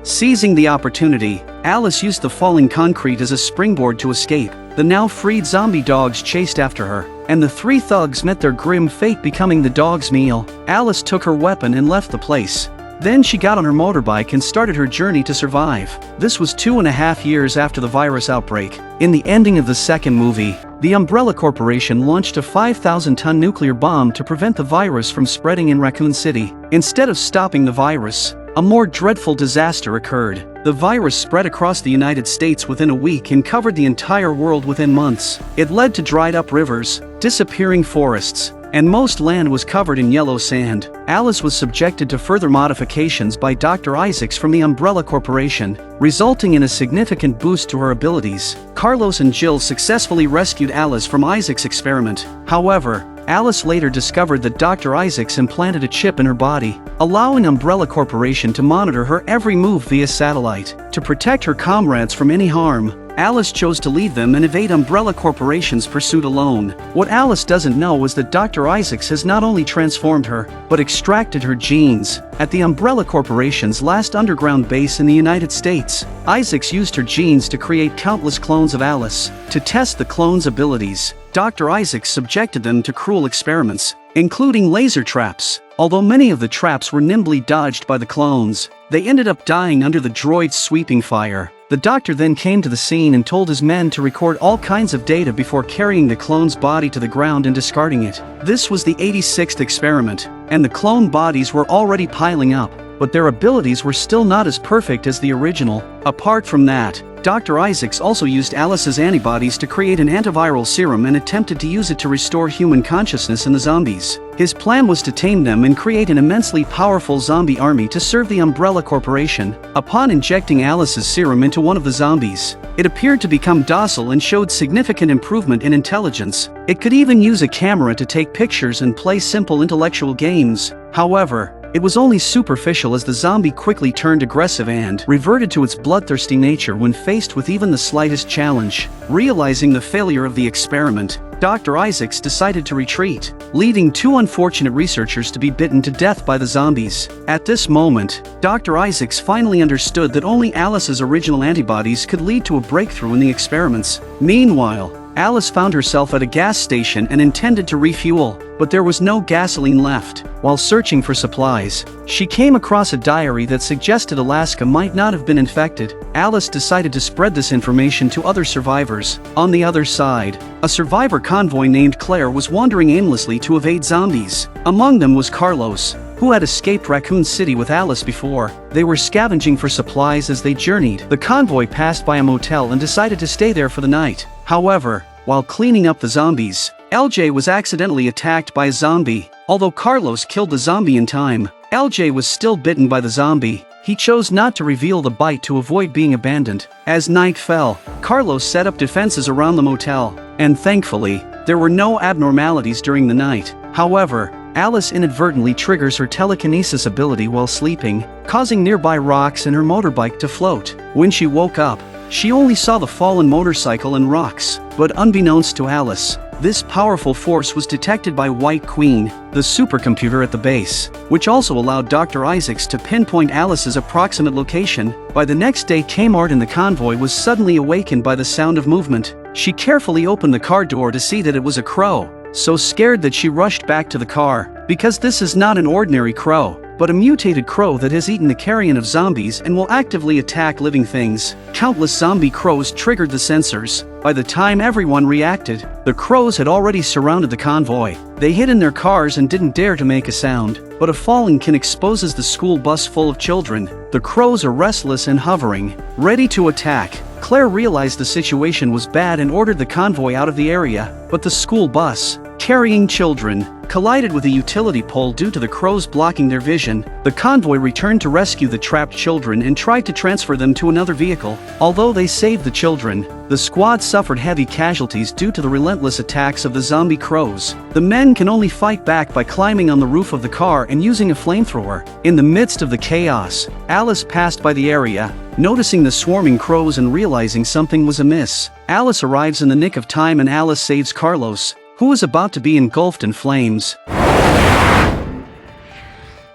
Seizing the opportunity, Alice used the falling concrete as a springboard to escape. The now freed zombie dogs chased after her, and the 3 thugs met their grim fate, becoming the dog's meal. Alice took her weapon and left the place. Then she got on her motorbike and started her journey to survive. This was 2.5 years after the virus outbreak. In the ending of the second movie, the Umbrella Corporation launched a 5,000-ton nuclear bomb to prevent the virus from spreading in Raccoon City. Instead of stopping the virus, a more dreadful disaster occurred. The virus spread across the United States within a week and covered the entire world within months. It led to dried-up rivers, disappearing forests, and most land was covered in yellow sand. Alice was subjected to further modifications by Dr. Isaacs from the Umbrella Corporation, resulting in a significant boost to her abilities. Carlos and Jill successfully rescued Alice from Isaacs' experiment. However, Alice later discovered that Dr. Isaacs implanted a chip in her body, allowing Umbrella Corporation to monitor her every move via satellite. To protect her comrades from any harm, Alice chose to leave them and evade Umbrella Corporation's pursuit alone. What Alice doesn't know was that Dr. Isaacs has not only transformed her, but extracted her genes. At the Umbrella Corporation's last underground base in the United States, Isaacs used her genes to create countless clones of Alice. To test the clones' abilities, Dr. Isaacs subjected them to cruel experiments, including laser traps. Although many of the traps were nimbly dodged by the clones, they ended up dying under the droid's sweeping fire. The doctor then came to the scene and told his men to record all kinds of data before carrying the clone's body to the ground and discarding it. This was the 86th experiment, and the clone bodies were already piling up, but their abilities were still not as perfect as the original. Apart from that, Dr. Isaacs also used Alice's antibodies to create an antiviral serum and attempted to use it to restore human consciousness in the zombies. His plan was to tame them and create an immensely powerful zombie army to serve the Umbrella Corporation. Upon injecting Alice's serum into one of the zombies, it appeared to become docile and showed significant improvement in intelligence. It could even use a camera to take pictures and play simple intellectual games. However, It was only superficial, as the zombie quickly turned aggressive and reverted to its bloodthirsty nature when faced with even the slightest challenge. Realizing the failure of the experiment, Dr. Isaacs decided to retreat, leading two unfortunate researchers to be bitten to death by the zombies. At this moment, Dr. Isaacs finally understood that only Alice's original antibodies could lead to a breakthrough in the experiments. Meanwhile, Alice found herself at a gas station and intended to refuel, but there was no gasoline left. While searching for supplies, she came across a diary that suggested Alaska might not have been infected. Alice decided to spread this information to other survivors. On the other side, a survivor convoy named Claire was wandering aimlessly to evade zombies. Among them was Carlos, who had escaped Raccoon City with Alice before. They were scavenging for supplies as they journeyed. The convoy passed by a motel and decided to stay there for the night. However, while cleaning up the zombies, LJ was accidentally attacked by a zombie. Although Carlos killed the zombie in time, LJ was still bitten by the zombie. He chose not to reveal the bite to avoid being abandoned. As night fell, Carlos set up defenses around the motel, and thankfully, there were no abnormalities during the night. However, Alice inadvertently triggers her telekinesis ability while sleeping, causing nearby rocks and her motorbike to float. When she woke up, she only saw the fallen motorcycle and rocks, but unbeknownst to Alice, this powerful force was detected by White Queen, the supercomputer at the base, which also allowed Dr. Isaacs to pinpoint Alice's approximate location. By the next day, Kmart in the convoy was suddenly awakened by the sound of movement. She carefully opened the car door to see that it was a crow, so scared that she rushed back to the car, because this is not an ordinary crow, but a mutated crow that has eaten the carrion of zombies and will actively attack living things. Countless zombie crows triggered the sensors. By the time everyone reacted, the crows had already surrounded the convoy. They hid in their cars and didn't dare to make a sound, but a falling can exposes the school bus full of children. The crows are restless and hovering, ready to attack. Claire realized the situation was bad and ordered the convoy out of the area, but the school bus, carrying children, collided with a utility pole due to the crows blocking their vision. The convoy returned to rescue the trapped children and tried to transfer them to another vehicle. Although they saved the children, the squad suffered heavy casualties due to the relentless attacks of the zombie crows. The men can only fight back by climbing on the roof of the car and using a flamethrower. In the midst of the chaos, Alice passed by the area, noticing the swarming crows and realizing something was amiss. Alice arrives in the nick of time and Alice saves Carlos, who was about to be engulfed in flames.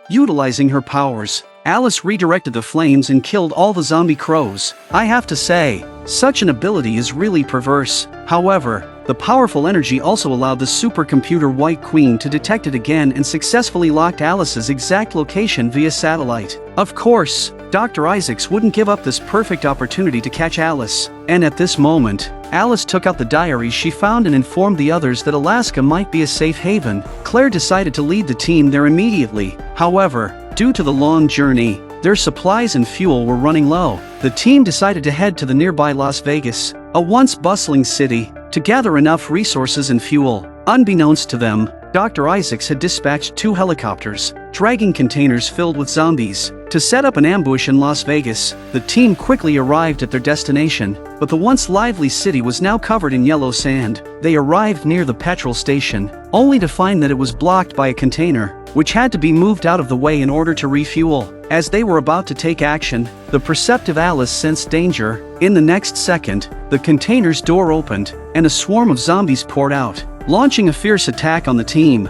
Utilizing her powers, Alice redirected the flames and killed all the zombie crows. I have to say, such an ability is really perverse. However, the powerful energy also allowed the supercomputer White Queen to detect it again and successfully locked Alice's exact location via satellite. Of course, Dr. Isaacs wouldn't give up this perfect opportunity to catch Alice. And at this moment, Alice took out the diaries she found and informed the others that Alaska might be a safe haven. Claire decided to lead the team there immediately. However, due to the long journey, their supplies and fuel were running low. The team decided to head to the nearby Las Vegas, a once bustling city, to gather enough resources and fuel. Unbeknownst to them, Dr. Isaacs had dispatched 2 helicopters, dragging containers filled with zombies, to set up an ambush in Las Vegas. The team quickly arrived at their destination, but the once lively city was now covered in yellow sand. They arrived near the petrol station, only to find that it was blocked by a container, which had to be moved out of the way in order to refuel. As they were about to take action, the perceptive Alice sensed danger. In the next second, the container's door opened, and a swarm of zombies poured out, launching a fierce attack on the team.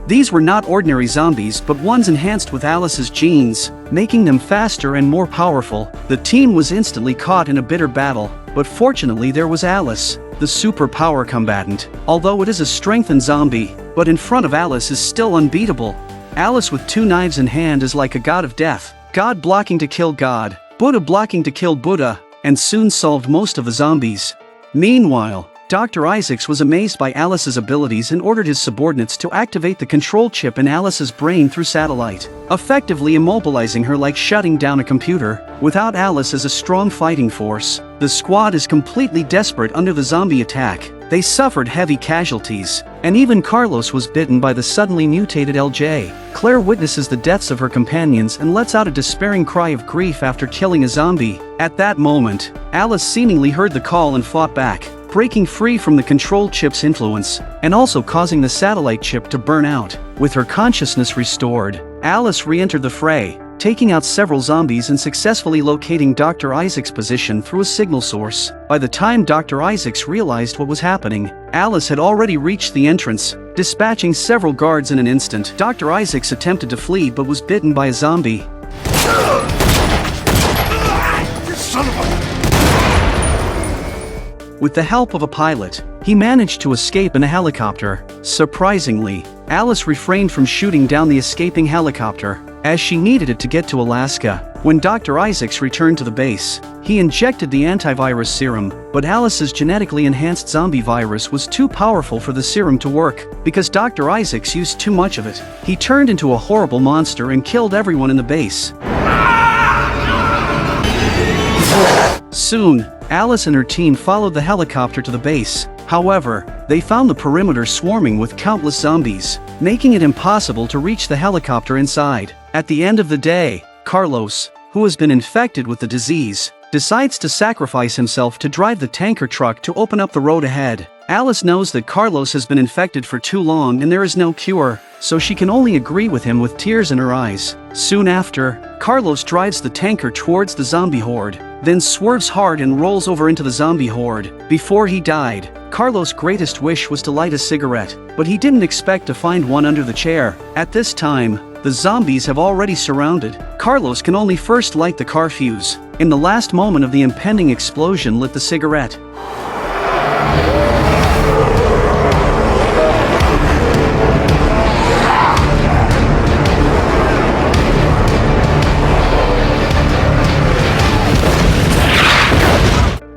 These were not ordinary zombies but ones enhanced with Alice's genes, making them faster and more powerful. The team was instantly caught in a bitter battle, but fortunately there was Alice, the superpower combatant. Although it is a strengthened zombie, but in front of Alice is still unbeatable. Alice with 2 knives in hand is like a god of death, God blocking to kill God, Buddha blocking to kill Buddha, and soon solved most of the zombies. Meanwhile, Dr. Isaacs was amazed by Alice's abilities and ordered his subordinates to activate the control chip in Alice's brain through satellite, effectively immobilizing her like shutting down a computer. Without Alice as a strong fighting force, the squad is completely desperate under the zombie attack. They suffered heavy casualties, and even Carlos was bitten by the suddenly mutated LJ. Claire witnesses the deaths of her companions and lets out a despairing cry of grief after killing a zombie. At that moment, Alice seemingly heard the call and fought back, breaking free from the control chip's influence, and also causing the satellite chip to burn out. With her consciousness restored, Alice re-entered the fray, taking out several zombies and successfully locating Dr. Isaac's position through a signal source. By the time Dr. Isaacs realized what was happening, Alice had already reached the entrance, dispatching several guards in an instant. Dr. Isaacs attempted to flee but was bitten by a zombie. Son of a... With the help of a pilot, he managed to escape in a helicopter. Surprisingly, Alice refrained from shooting down the escaping helicopter, as she needed it to get to Alaska. When Dr. Isaacs returned to the base, he injected the antivirus serum, but Alice's genetically enhanced zombie virus was too powerful for the serum to work, because Dr. Isaacs used too much of it. He turned into a horrible monster and killed everyone in the base. Soon, Alice and her team followed the helicopter to the base. However, they found the perimeter swarming with countless zombies, making it impossible to reach the helicopter inside. At the end of the day, Carlos, who has been infected with the disease, decides to sacrifice himself to drive the tanker truck to open up the road ahead. Alice knows that Carlos has been infected for too long and there is no cure, so she can only agree with him with tears in her eyes. Soon after, Carlos drives the tanker towards the zombie horde, then swerves hard and rolls over into the zombie horde. Before he died, Carlos' greatest wish was to light a cigarette, but he didn't expect to find one under the chair. At this time, the zombies have already surrounded. Carlos can only first light the car fuse. In the last moment of the impending explosion, lit the cigarette.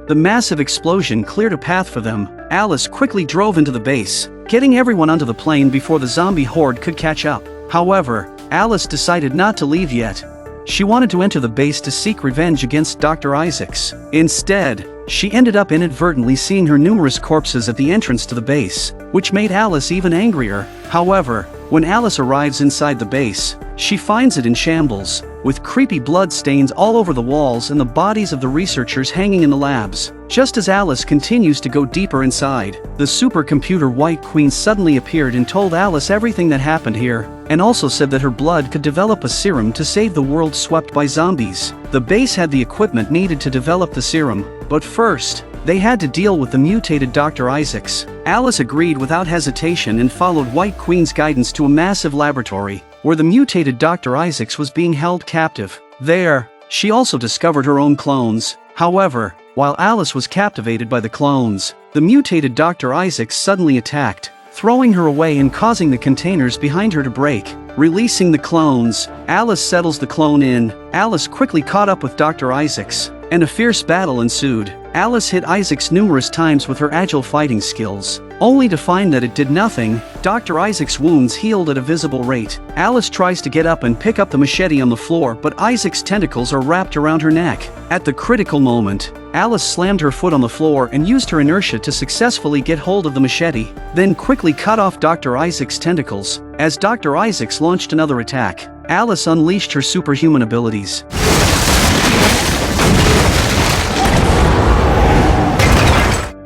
The massive explosion cleared a path for them. Alice quickly drove into the base, getting everyone onto the plane before the zombie horde could catch up. However, Alice decided not to leave yet. She wanted to enter the base to seek revenge against Dr. Isaacs. Instead, she ended up inadvertently seeing her numerous corpses at the entrance to the base, which made Alice even angrier. However, when Alice arrives inside the base, she finds it in shambles, with creepy blood stains all over the walls and the bodies of the researchers hanging in the labs. Just as Alice continues to go deeper inside, the supercomputer White Queen suddenly appeared and told Alice everything that happened here, and also said that her blood could develop a serum to save the world swept by zombies. The base had the equipment needed to develop the serum, but first, they had to deal with the mutated Dr. Isaacs. Alice agreed without hesitation and followed White Queen's guidance to a massive laboratory, where the mutated Dr. Isaacs was being held captive. There, she also discovered her own clones. However, while Alice was captivated by the clones, the mutated Dr. Isaacs suddenly attacked, throwing her away and causing the containers behind her to break. Releasing the clones, Alice settles the clone in. Alice quickly caught up with Dr. Isaacs, and a fierce battle ensued. Alice hit Isaacs numerous times with her agile fighting skills, only to find that it did nothing. Dr. Isaac's wounds healed at a visible rate. Alice tries to get up and pick up the machete on the floor, but Isaac's tentacles are wrapped around her neck. At the critical moment, Alice slammed her foot on the floor and used her inertia to successfully get hold of the machete, then quickly cut off Dr. Isaac's tentacles. As Dr. Isaacs launched another attack, Alice unleashed her superhuman abilities.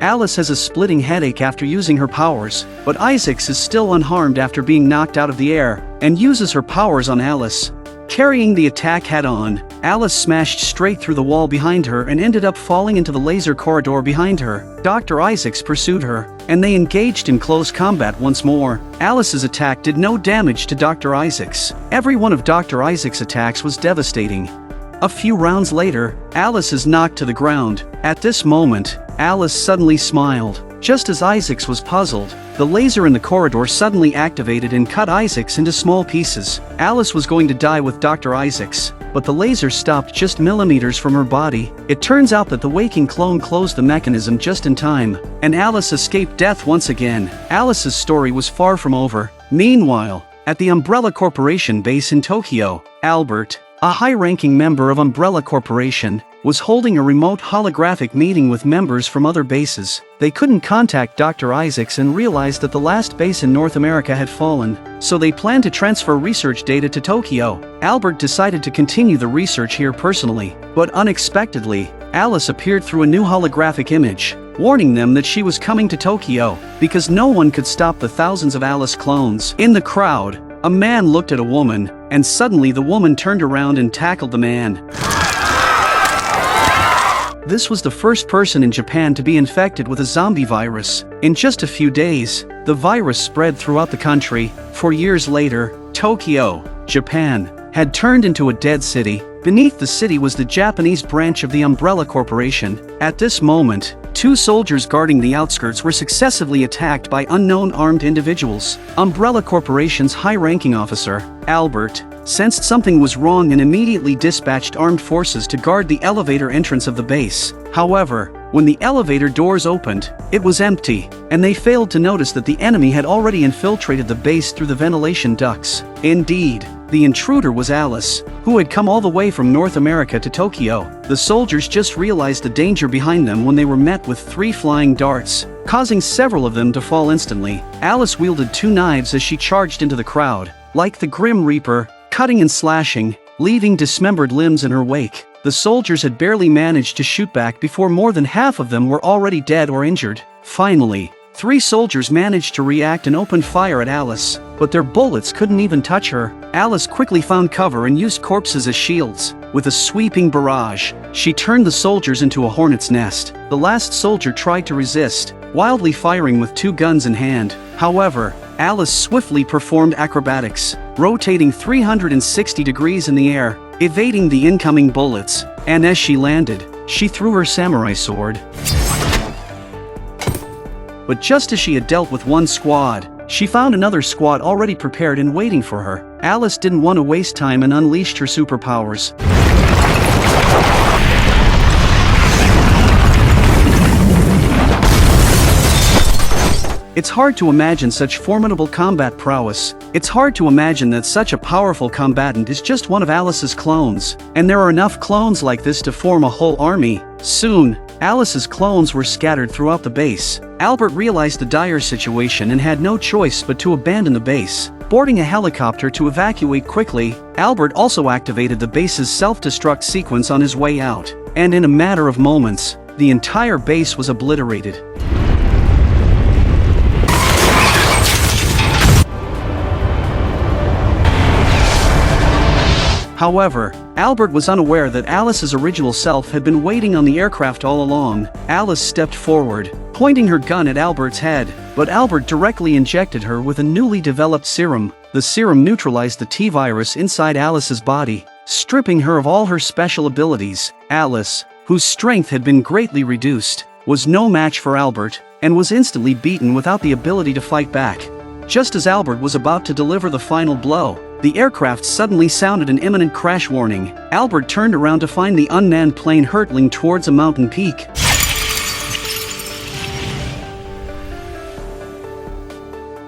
Alice has a splitting headache after using her powers, but Isaacs is still unharmed after being knocked out of the air, and uses her powers on Alice. Carrying the attack head-on, Alice smashed straight through the wall behind her and ended up falling into the laser corridor behind her. Dr. Isaacs pursued her, and they engaged in close combat once more. Alice's attack did no damage to Dr. Isaacs. Every one of Dr. Isaacs' attacks was devastating. A few rounds later, Alice is knocked to the ground. At this moment, Alice suddenly smiled. Just as Isaacs was puzzled, the laser in the corridor suddenly activated and cut Isaacs into small pieces. Alice was going to die with Dr. Isaacs, but the laser stopped just millimeters from her body. It turns out that the waking clone closed the mechanism just in time, and Alice escaped death once again. Alice's story was far from over. Meanwhile, at the Umbrella Corporation base in Tokyo, Albert, a high-ranking member of Umbrella Corporation, was holding a remote holographic meeting with members from other bases. They couldn't contact Dr. Isaacs and realized that the last base in North America had fallen, so they planned to transfer research data to Tokyo. Albert decided to continue the research here personally, but unexpectedly, Alice appeared through a new holographic image, warning them that she was coming to Tokyo, because no one could stop the thousands of Alice clones. In the crowd, a man looked at a woman, and suddenly the woman turned around and tackled the man. This was the first person in Japan to be infected with a zombie virus. In just a few days, the virus spread throughout the country. 4 years later, Tokyo, Japan, had turned into a dead city. Beneath the city was the Japanese branch of the Umbrella Corporation. At this moment, 2 soldiers guarding the outskirts were successively attacked by unknown armed individuals. Umbrella Corporation's high-ranking officer, Albert, sensed something was wrong and immediately dispatched armed forces to guard the elevator entrance of the base. However, when the elevator doors opened, it was empty, and they failed to notice that the enemy had already infiltrated the base through the ventilation ducts. Indeed, the intruder was Alice, who had come all the way from North America to Tokyo. The soldiers just realized the danger behind them when they were met with 3 flying darts, causing several of them to fall instantly. Alice wielded 2 knives as she charged into the crowd, like the Grim Reaper, cutting and slashing, leaving dismembered limbs in her wake. The soldiers had barely managed to shoot back before more than half of them were already dead or injured. Finally, 3 soldiers managed to react and open fire at Alice, but their bullets couldn't even touch her. Alice quickly found cover and used corpses as shields. With a sweeping barrage, she turned the soldiers into a hornet's nest. The last soldier tried to resist, wildly firing with 2 guns in hand. However, Alice swiftly performed acrobatics, rotating 360 degrees in the air, evading the incoming bullets, and as she landed, she threw her samurai sword. But just as she had dealt with 1 squad, she found another squad already prepared and waiting for her. Alice didn't want to waste time and unleashed her superpowers. It's hard to imagine such formidable combat prowess. It's hard to imagine that such a powerful combatant is just one of Alice's clones, and there are enough clones like this to form a whole army. Soon, Alice's clones were scattered throughout the base. Albert realized the dire situation and had no choice but to abandon the base. Boarding a helicopter to evacuate quickly, Albert also activated the base's self-destruct sequence on his way out, and in a matter of moments, the entire base was obliterated. However, Albert was unaware that Alice's original self had been waiting on the aircraft all along. Alice stepped forward, pointing her gun at Albert's head, but Albert directly injected her with a newly developed serum. The serum neutralized the T-virus inside Alice's body, stripping her of all her special abilities. Alice, whose strength had been greatly reduced, was no match for Albert, and was instantly beaten without the ability to fight back. Just as Albert was about to deliver the final blow, the aircraft suddenly sounded an imminent crash warning. Albert turned around to find the unmanned plane hurtling towards a mountain peak.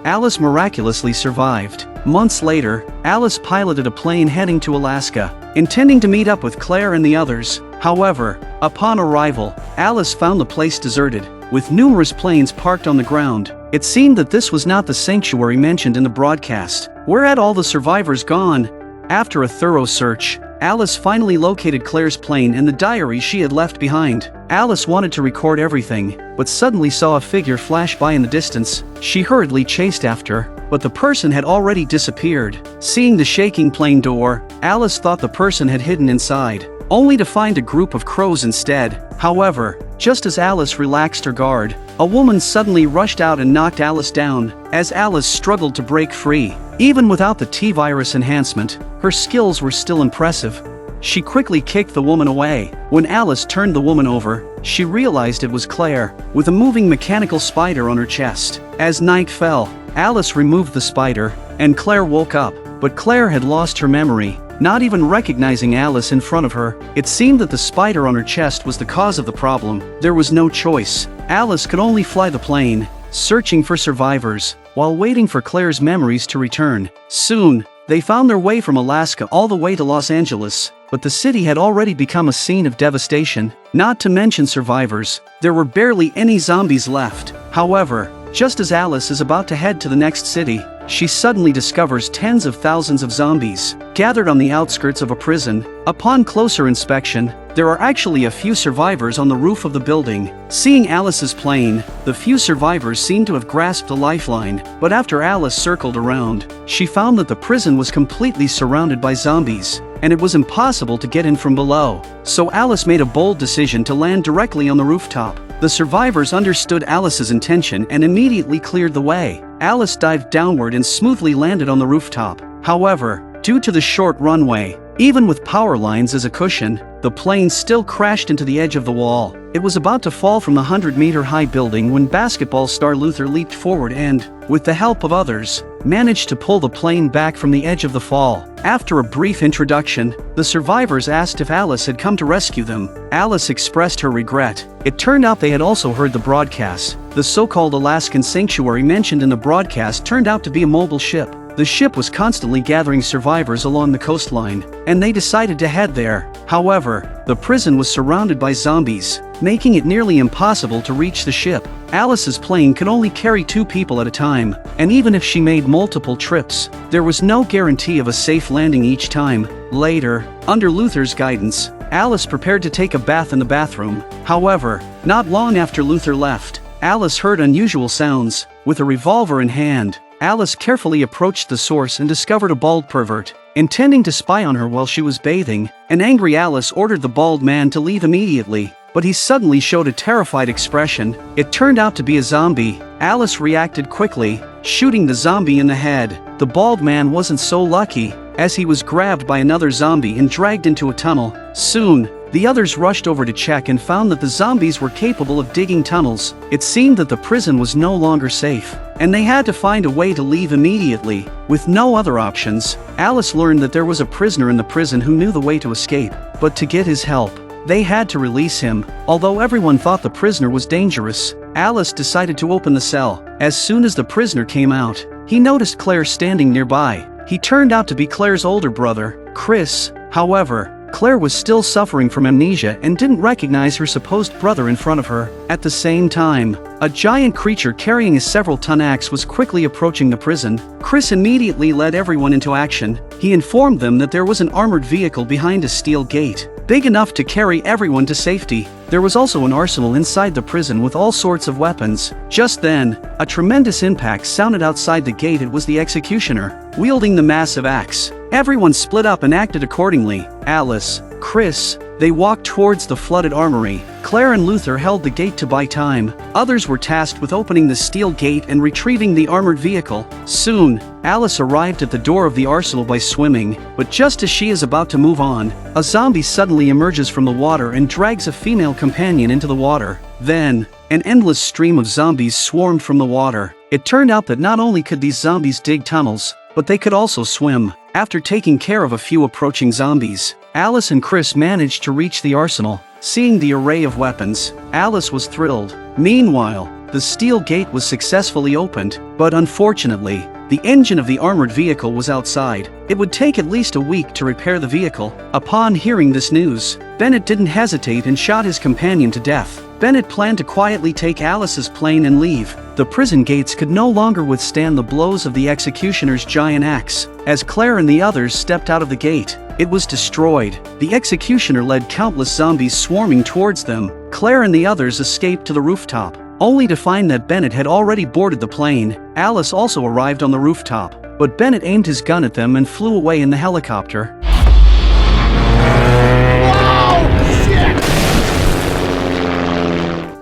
Alice miraculously survived. Months later, Alice piloted a plane heading to Alaska, intending to meet up with Claire and the others. However, upon arrival, Alice found the place deserted, with numerous planes parked on the ground. It seemed that this was not the sanctuary mentioned in the broadcast. Where had all the survivors gone? After a thorough search, Alice finally located Claire's plane and the diary she had left behind. Alice wanted to record everything, but suddenly saw a figure flash by in the distance. She hurriedly chased after, but the person had already disappeared. Seeing the shaking plane door, Alice thought the person had hidden inside, only to find a group of crows instead. However, just as Alice relaxed her guard, a woman suddenly rushed out and knocked Alice down. As Alice struggled to break free, even without the T-virus enhancement, her skills were still impressive. She quickly kicked the woman away. When Alice turned the woman over, she realized it was Claire, with a moving mechanical spider on her chest. As night fell, Alice removed the spider, and Claire woke up, but Claire had lost her memory, not even recognizing Alice in front of her. It seemed that the spider on her chest was the cause of the problem. There was no choice. Alice could only fly the plane, searching for survivors, while waiting for Claire's memories to return. Soon, they found their way from Alaska all the way to Los Angeles, but the city had already become a scene of devastation. Not to mention survivors, there were barely any zombies left. However, just as Alice is about to head to the next city, she suddenly discovers tens of thousands of zombies gathered on the outskirts of a prison. Upon closer inspection, there are actually a few survivors on the roof of the building. Seeing Alice's plane, the few survivors seem to have grasped a lifeline, but after Alice circled around, she found that the prison was completely surrounded by zombies, and it was impossible to get in from below. So Alice made a bold decision to land directly on the rooftop. The survivors understood Alice's intention and immediately cleared the way. Alice dived downward and smoothly landed on the rooftop. However, due to the short runway, even with power lines as a cushion, the plane still crashed into the edge of the wall. It was about to fall from the 100-meter-high building when basketball star Luther leaped forward and, with the help of others, managed to pull the plane back from the edge of the fall. After a brief introduction, the survivors asked if Alice had come to rescue them. Alice expressed her regret. It turned out they had also heard the broadcast. The so-called Alaskan sanctuary mentioned in the broadcast turned out to be a mobile ship. The ship was constantly gathering survivors along the coastline, and they decided to head there. However, the prison was surrounded by zombies, making it nearly impossible to reach the ship. Alice's plane could only carry 2 people at a time, and even if she made multiple trips, there was no guarantee of a safe landing each time. Later, under Luther's guidance, Alice prepared to take a bath in the bathroom. However, not long after Luther left, Alice heard unusual sounds. With a revolver in hand, Alice carefully approached the source and discovered a bald pervert, intending to spy on her while she was bathing. An angry Alice ordered the bald man to leave immediately, but he suddenly showed a terrified expression. It turned out to be a zombie. Alice reacted quickly, shooting the zombie in the head. The bald man wasn't so lucky, as he was grabbed by another zombie and dragged into a tunnel. Soon, the others rushed over to check and found that the zombies were capable of digging tunnels. It seemed that the prison was no longer safe, and they had to find a way to leave immediately. With no other options, Alice learned that there was a prisoner in the prison who knew the way to escape, but to get his help, they had to release him. Although everyone thought the prisoner was dangerous, Alice decided to open the cell. As soon as the prisoner came out, he noticed Claire standing nearby. He turned out to be Claire's older brother, Chris. However, Claire was still suffering from amnesia and didn't recognize her supposed brother in front of her. At the same time, a giant creature carrying a several-ton axe was quickly approaching the prison. Chris immediately led everyone into action. He informed them that there was an armored vehicle behind a steel gate, big enough to carry everyone to safety. There was also an arsenal inside the prison with all sorts of weapons. Just then, a tremendous impact sounded outside the gate. It was the executioner, wielding the massive axe. Everyone split up and acted accordingly. Alice, Chris, they walked towards the flooded armory. Claire and Luther held the gate to buy time. Others were tasked with opening the steel gate and retrieving the armored vehicle. Soon, Alice arrived at the door of the arsenal by swimming, but just as she is about to move on, a zombie suddenly emerges from the water and drags a female companion into the water. Then, an endless stream of zombies swarmed from the water. It turned out that not only could these zombies dig tunnels, but they could also swim. After taking care of a few approaching zombies, Alice and Chris managed to reach the arsenal. Seeing the array of weapons, Alice was thrilled. Meanwhile, the steel gate was successfully opened, but unfortunately, the engine of the armored vehicle was outside. It would take at least a week to repair the vehicle. Upon hearing this news, Bennett didn't hesitate and shot his companion to death. Bennett planned to quietly take Alice's plane and leave. The prison gates could no longer withstand the blows of the executioner's giant axe. As Claire and the others stepped out of the gate, it was destroyed. The executioner led countless zombies swarming towards them. Claire and the others escaped to the rooftop, only to find that Bennett had already boarded the plane. Alice also arrived on the rooftop, but Bennett aimed his gun at them and flew away in the helicopter.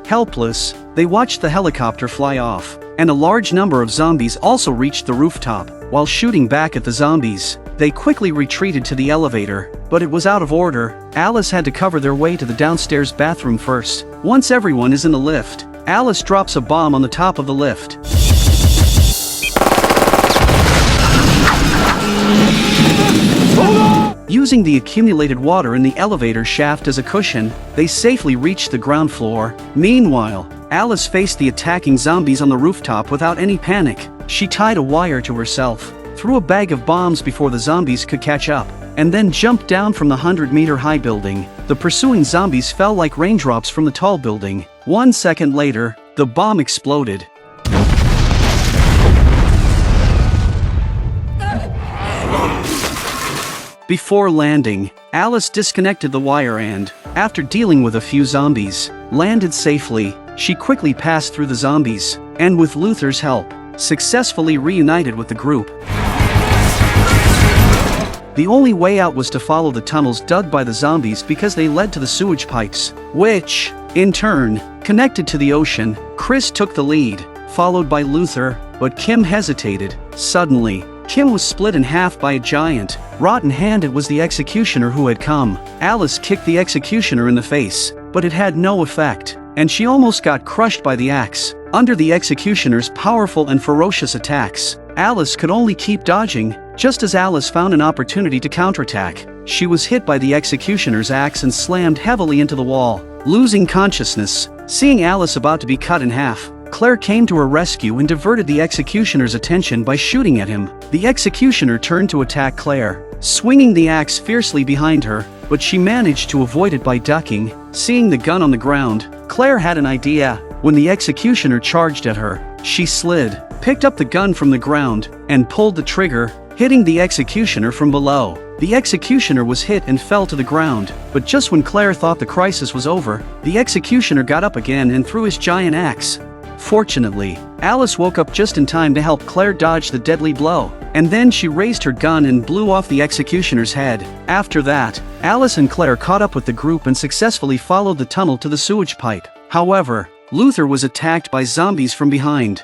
Helpless, they watched the helicopter fly off, and a large number of zombies also reached the rooftop. While shooting back at the zombies, they quickly retreated to the elevator, but it was out of order. Alice had to cover their way to the downstairs bathroom first. Once everyone is in the lift, Alice drops a bomb on the top of the lift. Using the accumulated water in the elevator shaft as a cushion, they safely reached the ground floor. Meanwhile, Alice faced the attacking zombies on the rooftop without any panic. She tied a wire to herself, threw a bag of bombs before the zombies could catch up, and then jumped down from the 100-meter-high building. The pursuing zombies fell like raindrops from the tall building. 1 second later, the bomb exploded. Before landing, Alice disconnected the wire and, after dealing with a few zombies, landed safely. She quickly passed through the zombies, and with Luther's help, successfully reunited with the group. The only way out was to follow the tunnels dug by the zombies because they led to the sewage pipes, which, in turn, connected to the ocean. Chris took the lead, followed by Luther, but Kim hesitated. Suddenly, Kim was split in half by a giant, rotten hand. It was the executioner who had come. Alice kicked the executioner in the face, but it had no effect, and she almost got crushed by the axe. Under the executioner's powerful and ferocious attacks, Alice could only keep dodging. Just as Alice found an opportunity to counterattack, she was hit by the executioner's axe and slammed heavily into the wall, losing consciousness. Seeing Alice about to be cut in half, Claire came to her rescue and diverted the executioner's attention by shooting at him. The executioner turned to attack Claire, swinging the axe fiercely behind her, but she managed to avoid it by ducking. Seeing the gun on the ground, Claire had an idea. When the executioner charged at her, she slid, picked up the gun from the ground, and pulled the trigger, hitting the executioner from below. The executioner was hit and fell to the ground, but just when Claire thought the crisis was over, the executioner got up again and threw his giant axe. Fortunately, Alice woke up just in time to help Claire dodge the deadly blow, and then she raised her gun and blew off the executioner's head. After that, Alice and Claire caught up with the group and successfully followed the tunnel to the sewage pipe. However, Luther was attacked by zombies from behind.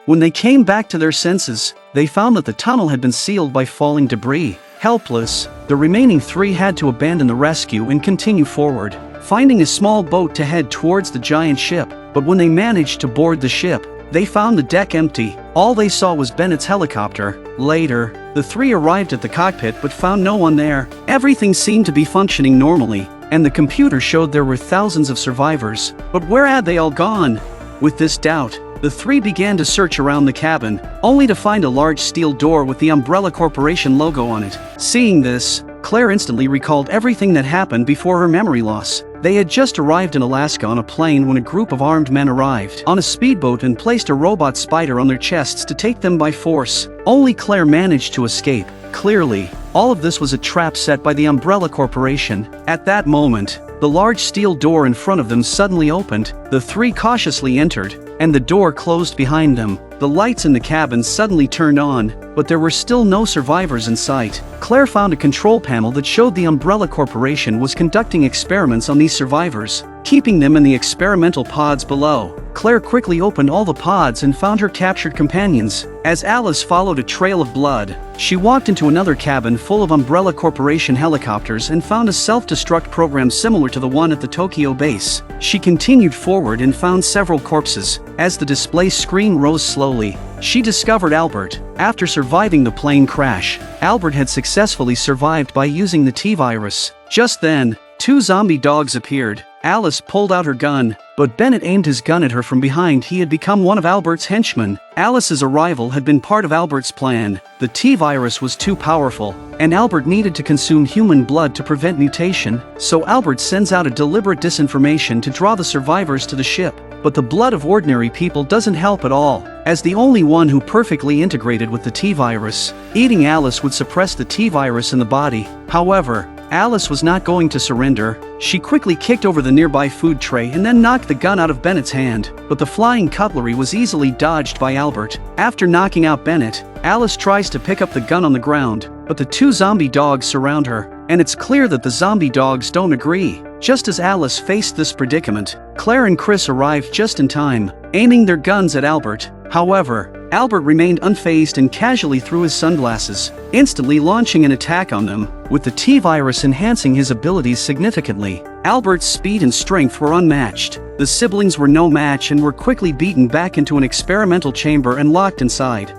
When they came back to their senses, they found that the tunnel had been sealed by falling debris. Helpless, the remaining three had to abandon the rescue and continue forward, finding a small boat to head towards the giant ship. But when they managed to board the ship, they found the deck empty. All they saw was Bennett's helicopter. Later, the three arrived at the cockpit but found no one there. Everything seemed to be functioning normally, and the computer showed there were thousands of survivors. But where had they all gone? With this doubt, the three began to search around the cabin, only to find a large steel door with the Umbrella Corporation logo on it. Seeing this, Claire instantly recalled everything that happened before her memory loss. They had just arrived in Alaska on a plane when a group of armed men arrived on a speedboat and placed a robot spider on their chests to take them by force. Only Claire managed to escape. Clearly, all of this was a trap set by the Umbrella Corporation. At that moment, the large steel door in front of them suddenly opened. The three cautiously entered, and the door closed behind them. The lights in the cabin suddenly turned on, but there were still no survivors in sight. Claire found a control panel that showed the Umbrella Corporation was conducting experiments on these survivors, keeping them in the experimental pods below. Claire quickly opened all the pods and found her captured companions. As Alice followed a trail of blood, she walked into another cabin full of Umbrella Corporation helicopters and found a self-destruct program similar to the one at the Tokyo base. She continued forward and found several corpses. As the display screen rose slowly, she discovered Albert. After surviving the plane crash, Albert had successfully survived by using the T-virus. Just then, two zombie dogs appeared. Alice pulled out her gun, but Bennett aimed his gun at her from behind. He had become one of Albert's henchmen. Alice's arrival had been part of Albert's plan. The T-virus was too powerful, and Albert needed to consume human blood to prevent mutation, so Albert sends out a deliberate disinformation to draw the survivors to the ship. But the blood of ordinary people doesn't help at all. As the only one who perfectly integrated with the T-virus, eating Alice would suppress the T-virus in the body. However, Alice was not going to surrender. She quickly kicked over the nearby food tray and then knocked the gun out of Bennett's hand, but the flying cutlery was easily dodged by Albert. After knocking out Bennett, Alice tries to pick up the gun on the ground, but the two zombie dogs surround her, and it's clear that the zombie dogs don't agree. Just as Alice faced this predicament, Claire and Chris arrived just in time, aiming their guns at Albert. However, Albert remained unfazed and casually threw his sunglasses, instantly launching an attack on them, with the T-virus enhancing his abilities significantly. Albert's speed and strength were unmatched. The siblings were no match and were quickly beaten back into an experimental chamber and locked inside.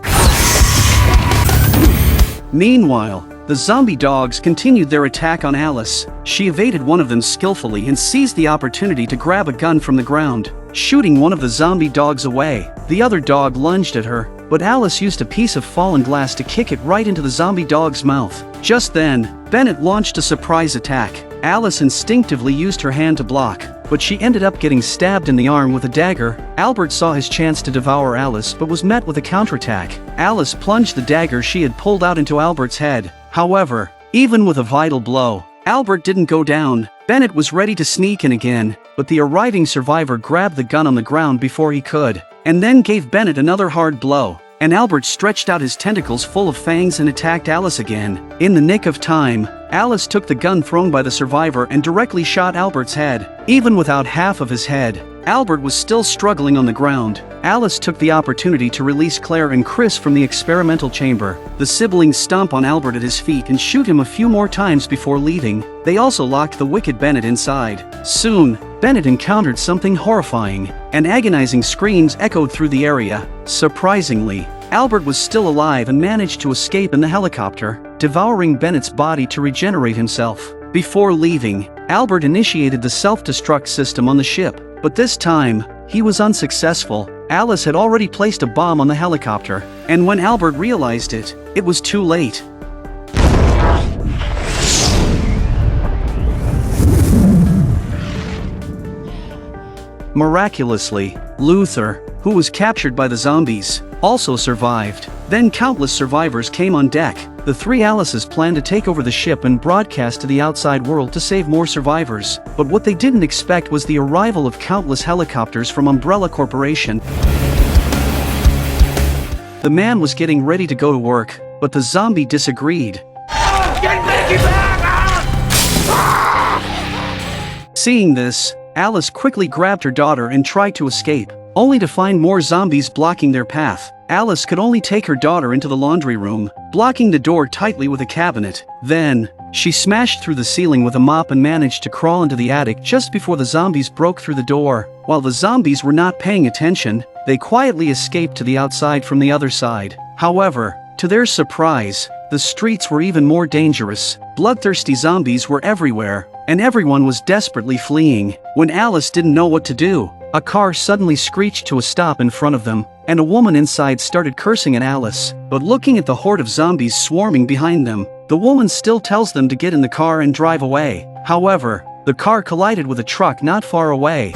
Meanwhile, the zombie dogs continued their attack on Alice. She evaded one of them skillfully and seized the opportunity to grab a gun from the ground, shooting one of the zombie dogs away. The other dog lunged at her, but Alice used a piece of fallen glass to kick it right into the zombie dog's mouth. Just then, Bennett launched a surprise attack. Alice instinctively used her hand to block, but she ended up getting stabbed in the arm with a dagger. Albert saw his chance to devour Alice but was met with a counterattack. Alice plunged the dagger she had pulled out into Albert's head. However, even with a vital blow, Albert didn't go down. Bennett was ready to sneak in again, but the arriving survivor grabbed the gun on the ground before he could, and then gave Bennett another hard blow, and Albert stretched out his tentacles full of fangs and attacked Alice again. In the nick of time, Alice took the gun thrown by the survivor and directly shot Albert's head. Even without half of his head, Albert was still struggling on the ground. Alice took the opportunity to release Claire and Chris from the experimental chamber. The siblings stomp on Albert at his feet and shoot him a few more times before leaving. They also locked the wicked Bennett inside. Soon, Bennett encountered something horrifying, and agonizing screams echoed through the area. Surprisingly, Albert was still alive and managed to escape in the helicopter, devouring Bennett's body to regenerate himself. Before leaving, Albert initiated the self-destruct system on the ship, but this time, he was unsuccessful. Alice had already placed a bomb on the helicopter, and when Albert realized it, it was too late. Miraculously, Luther, who was captured by the zombies, also survived. Then countless survivors came on deck. The three Alices planned to take over the ship and broadcast to the outside world to save more survivors, but what they didn't expect was the arrival of countless helicopters from Umbrella Corporation. The man was getting ready to go to work, but the zombie disagreed. Seeing this, Alice quickly grabbed her daughter and tried to escape, only to find more zombies blocking their path. Alice could only take her daughter into the laundry room, blocking the door tightly with a cabinet. Then, she smashed through the ceiling with a mop and managed to crawl into the attic just before the zombies broke through the door. While the zombies were not paying attention, they quietly escaped to the outside from the other side. However, to their surprise, the streets were even more dangerous. Bloodthirsty zombies were everywhere, and everyone was desperately fleeing. When Alice didn't know what to do, a car suddenly screeched to a stop in front of them, and a woman inside started cursing at Alice. But looking at the horde of zombies swarming behind them, the woman still tells them to get in the car and drive away. However, the car collided with a truck not far away.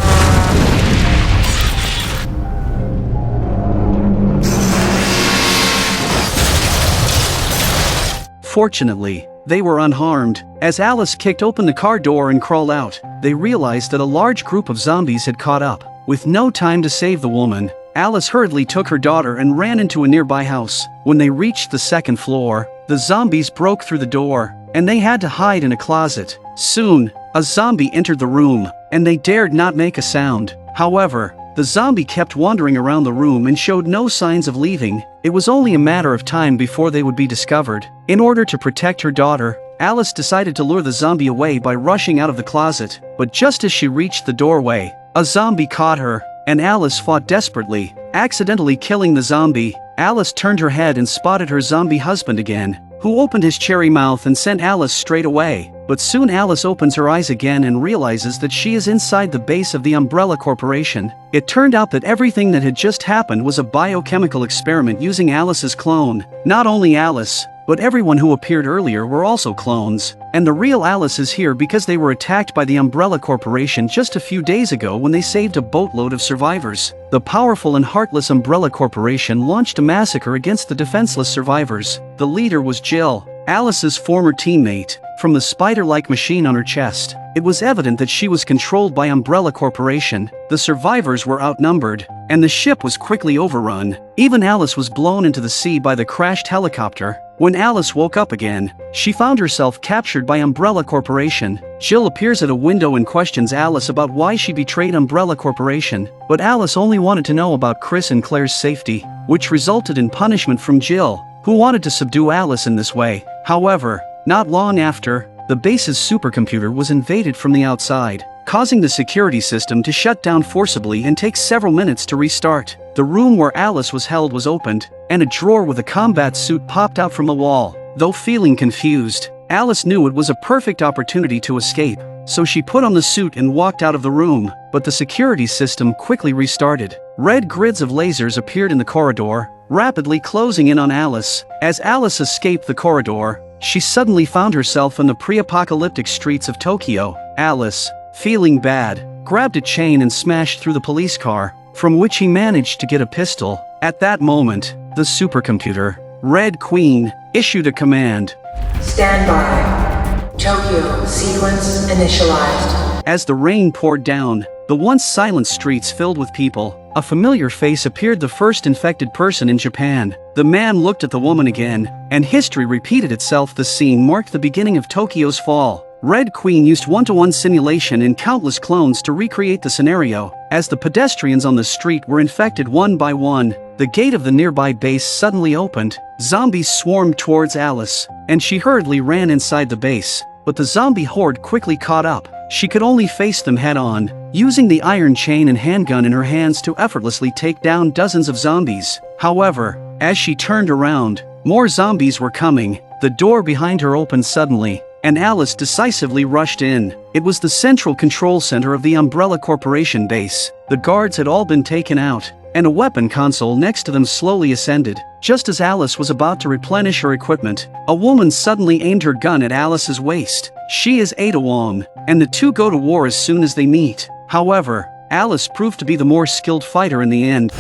Fortunately, they were unharmed. As Alice kicked open the car door and crawled out, they realized that a large group of zombies had caught up. With no time to save the woman, Alice hurriedly took her daughter and ran into a nearby house. When they reached the second floor, the zombies broke through the door, and they had to hide in a closet. Soon, a zombie entered the room, and they dared not make a sound. However, the zombie kept wandering around the room and showed no signs of leaving. It was only a matter of time before they would be discovered. In order to protect her daughter, Alice decided to lure the zombie away by rushing out of the closet. But just as she reached the doorway, a zombie caught her, and Alice fought desperately, accidentally killing the zombie. Alice turned her head and spotted her zombie husband again, who opened his cherry mouth and sent Alice straight away. But soon Alice opens her eyes again and realizes that she is inside the base of the Umbrella Corporation. It turned out that everything that had just happened was a biochemical experiment using Alice's clone. Not only Alice, but everyone who appeared earlier were also clones. And the real Alice is here because they were attacked by the Umbrella Corporation just a few days ago when they saved a boatload of survivors. The powerful and heartless Umbrella Corporation launched a massacre against the defenseless survivors. The leader was Jill, Alice's former teammate. From the spider-like machine on her chest, it was evident that she was controlled by Umbrella Corporation. The survivors were outnumbered, and the ship was quickly overrun. Even Alice was blown into the sea by the crashed helicopter. When Alice woke up again, she found herself captured by Umbrella Corporation. Jill appears at a window and questions Alice about why she betrayed Umbrella Corporation, but Alice only wanted to know about Chris and Claire's safety, which resulted in punishment from Jill, who wanted to subdue Alice in this way. However, not long after, the base's supercomputer was invaded from the outside, causing the security system to shut down forcibly and take several minutes to restart. The room where Alice was held was opened, and a drawer with a combat suit popped out from the wall. Though feeling confused, Alice knew it was a perfect opportunity to escape, so she put on the suit and walked out of the room. But the security system quickly restarted. Red grids of lasers appeared in the corridor, rapidly closing in on Alice. As Alice escaped the corridor, she suddenly found herself in the pre-apocalyptic streets of Tokyo. Alice, feeling bad, grabbed a chain and smashed through the police car, from which he managed to get a pistol. At that moment, the supercomputer, Red Queen, issued a command. Stand by. Tokyo sequence initialized. As the rain poured down, the once silent streets filled with people, a familiar face appeared, the first infected person in Japan. The man looked at the woman again, and history repeated itself. The scene marked the beginning of Tokyo's fall. Red Queen used one-to-one simulation and countless clones to recreate the scenario. As the pedestrians on the street were infected one by one, the gate of the nearby base suddenly opened. Zombies swarmed towards Alice, and she hurriedly ran inside the base. But the zombie horde quickly caught up. She could only face them head-on, using the iron chain and handgun in her hands to effortlessly take down dozens of zombies. However, as she turned around, more zombies were coming. The door behind her opened suddenly, and Alice decisively rushed in. It was the central control center of the Umbrella Corporation base. The guards had all been taken out, and a weapon console next to them slowly ascended. Just as Alice was about to replenish her equipment, a woman suddenly aimed her gun at Alice's waist. She is Ada Wong, and the two go to war as soon as they meet. However, Alice proved to be the more skilled fighter in the end.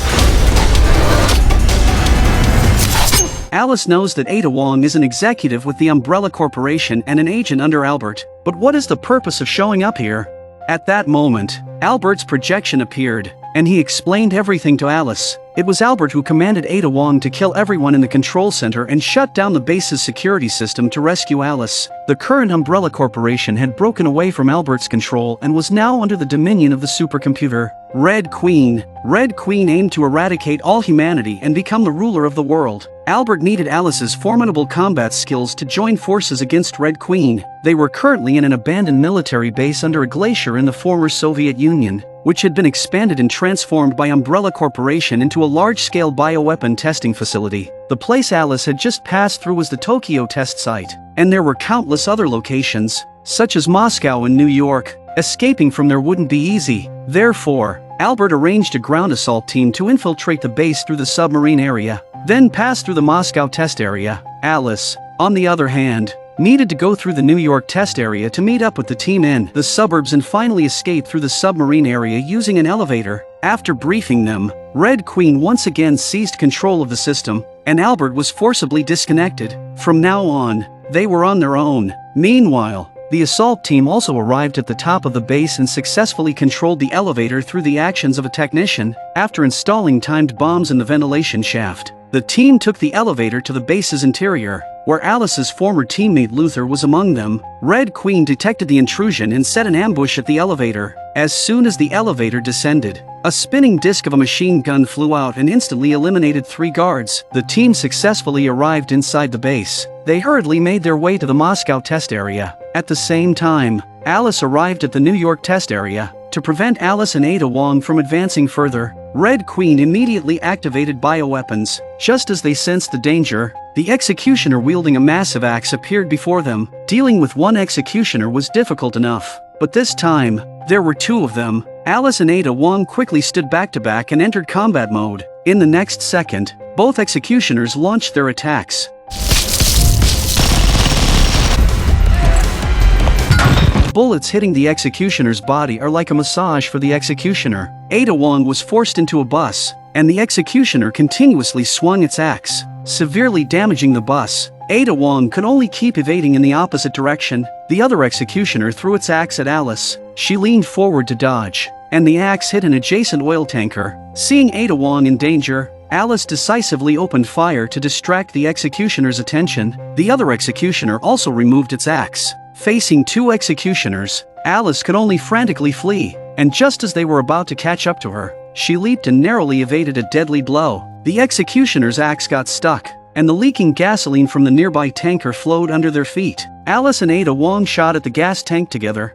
Alice knows that Ada Wong is an executive with the Umbrella Corporation and an agent under Albert. But what is the purpose of showing up here? At that moment, Albert's projection appeared, and he explained everything to Alice. It was Albert who commanded Ada Wong to kill everyone in the control center and shut down the base's security system to rescue Alice. The current Umbrella Corporation had broken away from Albert's control and was now under the dominion of the supercomputer, Red Queen. Red Queen aimed to eradicate all humanity and become the ruler of the world. Albert needed Alice's formidable combat skills to join forces against Red Queen. They were currently in an abandoned military base under a glacier in the former Soviet Union, which had been expanded and transformed by Umbrella Corporation into a large-scale bioweapon testing facility. The place Alice had just passed through was the Tokyo test site, and there were countless other locations, such as Moscow and New York. Escaping from there wouldn't be easy. Therefore, Albert arranged a ground assault team to infiltrate the base through the submarine area, then pass through the Moscow test area. Alice, on the other hand, needed to go through the New York test area to meet up with the team in the suburbs and finally escape through the submarine area using an elevator. After briefing them, Red Queen once again seized control of the system, and Albert was forcibly disconnected. From now on, they were on their own. Meanwhile, the assault team also arrived at the top of the base and successfully controlled the elevator through the actions of a technician. After installing timed bombs in the ventilation shaft, the team took the elevator to the base's interior, where Alice's former teammate Luther was among them. Red Queen detected the intrusion and set an ambush at the elevator. As soon as the elevator descended, a spinning disc of a machine gun flew out and instantly eliminated 3 guards. The team successfully arrived inside the base. They hurriedly made their way to the Moscow test area. At the same time, Alice arrived at the New York test area. To prevent Alice and Ada Wong from advancing further, Red Queen immediately activated bioweapons. Just as they sensed the danger, the executioner wielding a massive axe appeared before them. Dealing with one executioner was difficult enough, but this time, there were 2 of them. Alice and Ada Wong quickly stood back to back and entered combat mode. In the next second, both executioners launched their attacks. Bullets hitting the executioner's body are like a massage for the executioner. Ada Wong was forced into a bus, and the executioner continuously swung its axe, severely damaging the bus. Ada Wong could only keep evading in the opposite direction. The other executioner threw its axe at Alice. She leaned forward to dodge, and the axe hit an adjacent oil tanker. Seeing Ada Wong in danger, Alice decisively opened fire to distract the executioner's attention. The other executioner also removed its axe. Facing 2 executioners, Alice could only frantically flee, and just as they were about to catch up to her, she leaped and narrowly evaded a deadly blow. The executioner's axe got stuck, and the leaking gasoline from the nearby tanker flowed under their feet. Alice and Ada Wong shot at the gas tank together.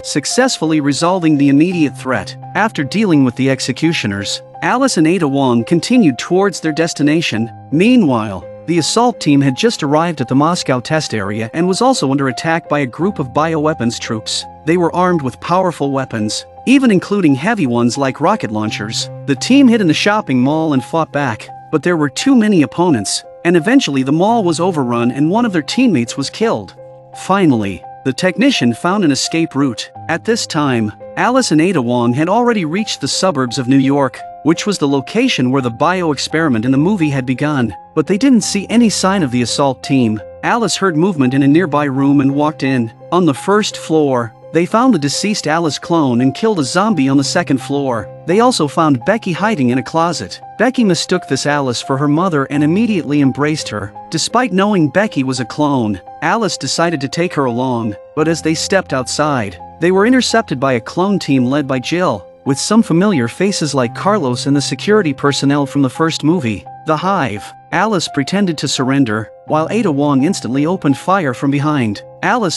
Successfully resolving the immediate threat. After dealing with the executioners, Alice and Ada Wong continued towards their destination. Meanwhile, the assault team had just arrived at the Moscow test area and was also under attack by a group of bioweapons troops. They were armed with powerful weapons, even including heavy ones like rocket launchers. The team hid in the shopping mall and fought back, but there were too many opponents. and eventually the mall was overrun and one of their teammates was killed. Finally, the technician found an escape route. At this time, Alice and Ada Wong had already reached the suburbs of New York, which was the location where the bio-experiment in the movie had begun, but they didn't see any sign of the assault team. Alice heard movement in a nearby room and walked in. On the first floor, they found the deceased Alice clone and killed a zombie on the second floor. They also found Becky hiding in a closet. Becky mistook this Alice for her mother and immediately embraced her. Despite knowing Becky was a clone, Alice decided to take her along, but as they stepped outside, they were intercepted by a clone team led by Jill, with some familiar faces like Carlos and the security personnel from the first movie, The Hive. Alice pretended to surrender, while Ada Wong instantly opened fire from behind.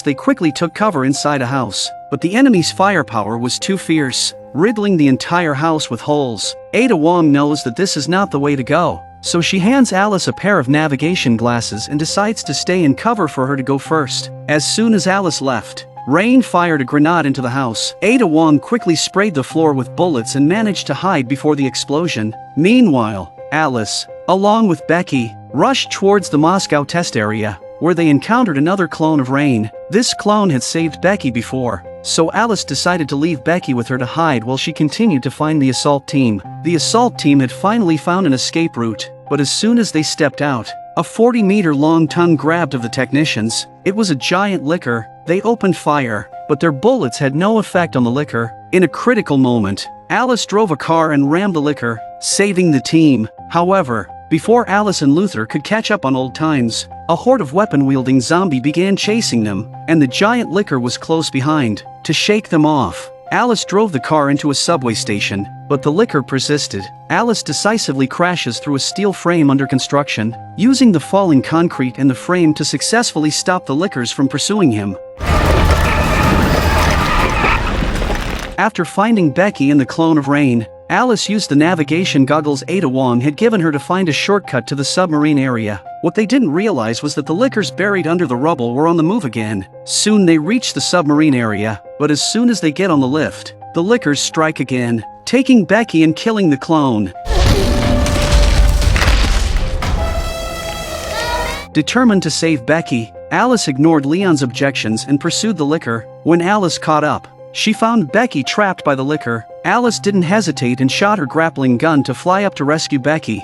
They quickly took cover inside a house, but the enemy's firepower was too fierce, riddling the entire house with holes. Ada Wong knows that this is not the way to go, so she hands Alice a pair of navigation glasses and decides to stay in cover for her to go first. As soon as Alice left, Rain fired a grenade into the house. Ada Wong quickly sprayed the floor with bullets and managed to hide before the explosion. Meanwhile, Alice, along with Becky, rushed towards the Moscow test area, where they encountered another clone of Rain. This clone had saved Becky before, so Alice decided to leave Becky with her to hide while she continued to find the assault team. The assault team had finally found an escape route, but as soon as they stepped out, a 40-meter-long tongue grabbed of the technicians. It was a giant licker. They opened fire, but their bullets had no effect on the licker. In a critical moment, Alice drove a car and rammed the licker, saving the team. However, before Alice and Luther could catch up on old times, a horde of weapon-wielding zombies began chasing them, and the giant licker was close behind. To shake them off, Alice drove the car into a subway station, but the licker persisted. Alice decisively crashes through a steel frame under construction, using the falling concrete and the frame to successfully stop the lickers from pursuing him. After finding Becky and the clone of Rain, Alice used the navigation goggles Ada Wong had given her to find a shortcut to the submarine area. What they didn't realize was that the lickers buried under the rubble were on the move again. Soon they reach the submarine area, but as soon as they get on the lift, the lickers strike again, taking Becky and killing the clone. Determined to save Becky, Alice ignored Leon's objections and pursued the licker. When Alice caught up, she found Becky trapped by the licker. Alice didn't hesitate and shot her grappling gun to fly up to rescue Becky.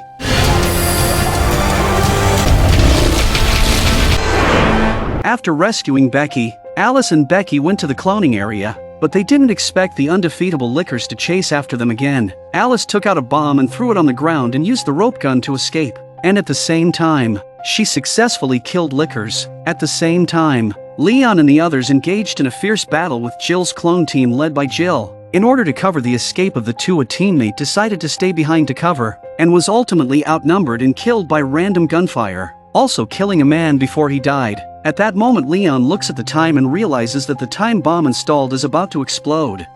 After rescuing Becky, Alice and Becky went to the cloning area, but they didn't expect the undefeatable lickers to chase after them again. Alice took out a bomb and threw it on the ground and used the rope gun to escape. And at the same time, she successfully killed lickers. At the same time, Leon and the others engaged in a fierce battle with Jill's clone team led by Jill. In order to cover the escape of the two, a teammate decided to stay behind to cover, and was ultimately outnumbered and killed by random gunfire, also killing a man before he died. At that moment, Leon looks at the time and realizes that the time bomb installed is about to explode.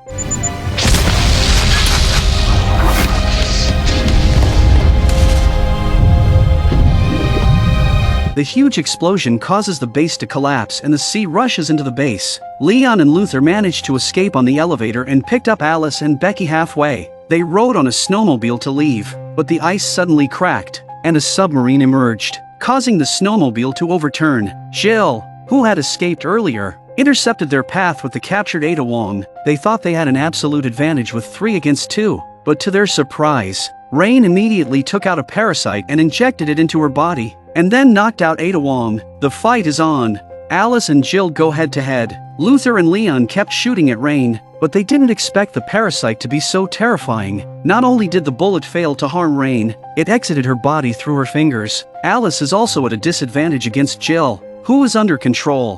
The huge explosion causes the base to collapse and the sea rushes into the base. Leon and Luther managed to escape on the elevator and picked up Alice and Becky halfway. They rode on a snowmobile to leave, but the ice suddenly cracked, and a submarine emerged, causing the snowmobile to overturn. Jill, who had escaped earlier, intercepted their path with the captured Ada Wong. They thought they had an absolute advantage with 3 against 2, but to their surprise, Rain immediately took out a parasite and injected it into her body, and then knocked out Ada Wong. The fight is on. Alice and Jill go head-to-head. Luther and Leon kept shooting at Rain, but they didn't expect the parasite to be so terrifying. Not only did the bullet fail to harm Rain, it exited her body through her fingers. Alice is also at a disadvantage against Jill, who is under control.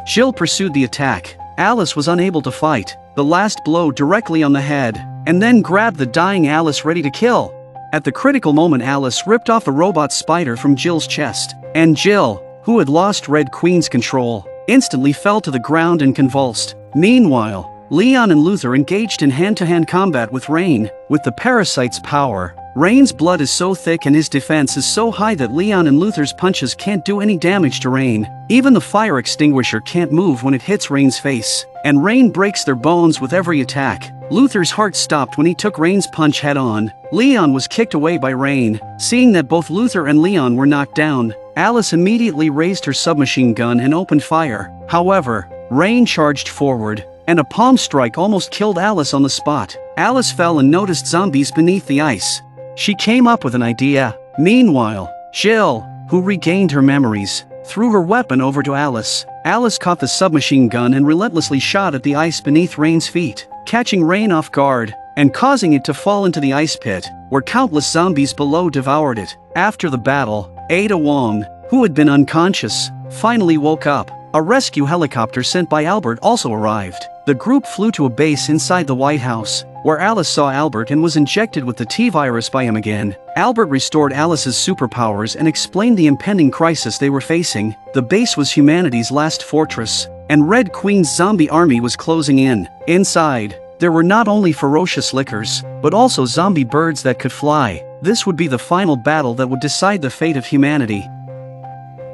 Jill pursued the attack. Alice was unable to fight. The last blow directly on the head, and then grabbed the dying Alice ready to kill. At the critical moment, Alice ripped off the robot spider from Jill's chest, and Jill, who had lost Red Queen's control, instantly fell to the ground and convulsed. Meanwhile, Leon and Luther engaged in hand-to-hand combat with Rain. With the parasite's power, Rain's blood is so thick and his defense is so high that Leon and Luther's punches can't do any damage to Rain. Even the fire extinguisher can't move when it hits Rain's face, and Rain breaks their bones with every attack. Luther's heart stopped when he took Rain's punch head-on. Leon was kicked away by Rain. Seeing that both Luther and Leon were knocked down, Alice immediately raised her submachine gun and opened fire. However, Rain charged forward, and a palm strike almost killed Alice on the spot. Alice fell and noticed zombies beneath the ice. She came up with an idea. Meanwhile, Jill, who regained her memories, threw her weapon over to Alice. Alice caught the submachine gun and relentlessly shot at the ice beneath Rain's feet, catching Rain off guard and causing it to fall into the ice pit, where countless zombies below devoured it. After the battle, Ada Wong, who had been unconscious, finally woke up. A rescue helicopter sent by Albert also arrived. The group flew to a base inside the White House, where Alice saw Albert and was injected with the T-virus by him again. Albert restored Alice's superpowers and explained the impending crisis they were facing. The base was humanity's last fortress, and Red Queen's zombie army was closing in. Inside, there were not only ferocious lickers, but also zombie birds that could fly. This would be the final battle that would decide the fate of humanity.